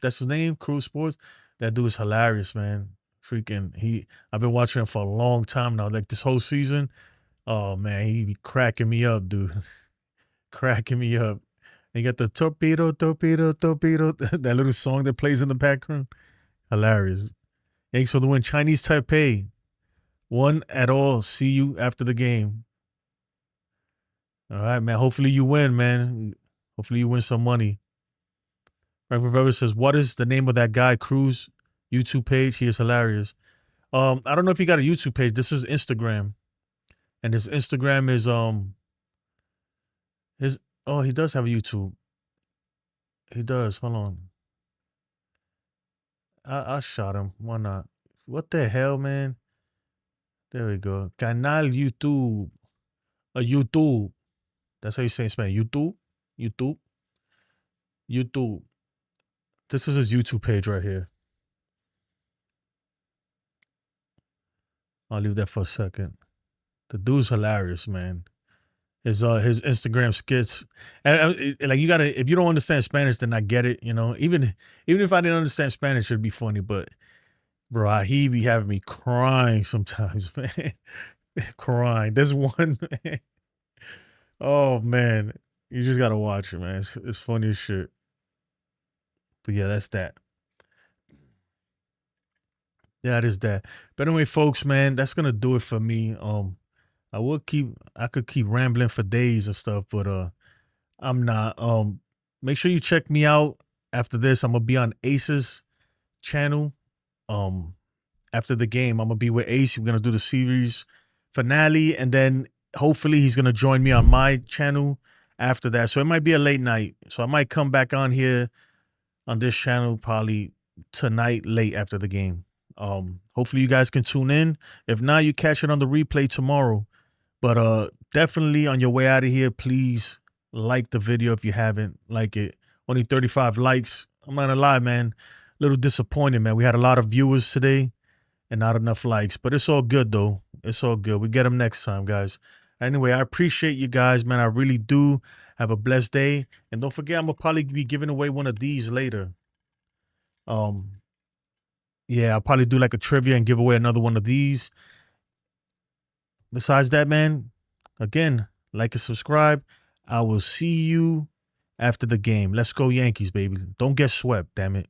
That's his name, Cruz Sports. That dude is hilarious, man. Freaking I've been watching him for a long time now. Like this whole season. Oh man, he be cracking me up, dude. Cracking me up. And you got the torpedo, that little song that plays in the background. Hilarious. Thanks for the win. Chinese Taipei. 1-all. See you after the game. All right, man. Hopefully you win, man. Hopefully you win some money. Frank Rivera says, what is the name of that guy, Cruz? YouTube page? He is hilarious. I don't know if he got a YouTube page. This is Instagram. And his Instagram is he does have a YouTube. He does. Hold on. I shot him. Why not? What the hell, man? There we go. Canal YouTube. YouTube. That's how you say it in Spanish. YouTube. This is his YouTube page right here. I'll leave that for a second. The dude's hilarious, man. His Instagram skits, and like you gotta, if you don't understand Spanish, then I get it. You know, even if I didn't understand Spanish, it'd be funny. But bro, he be having me crying sometimes, man. Crying. There's one, man. Oh man, you just gotta watch it, man. It's funny as shit. But yeah, that's that. Yeah, it is that. But anyway, folks, man, that's gonna do it for me. I could keep rambling for days and stuff, but I'm not. Make sure you check me out after this. I'm gonna be on Ace's channel. After the game, I'm gonna be with Ace. We're gonna do the series finale, and then hopefully he's gonna join me on my channel after that. So it might be a late night. So I might come back on here on this channel probably tonight, late after the game. Hopefully you guys can tune in. If not, you catch it on the replay tomorrow. But definitely on your way out of here, please like the video if you haven't. Like it. Only 35 likes. I'm not gonna lie, man. A little disappointed, man. We had a lot of viewers today and not enough likes. But it's all good, though. It's all good. We get them next time, guys. Anyway, I appreciate you guys, man. I really do. Have a blessed day. And don't forget, I'm going to probably be giving away one of these later. Yeah, I'll probably do like a trivia and give away another one of these. Besides that, man, again, like and subscribe. I will see you after the game. Let's go Yankees, baby. Don't get swept, damn it.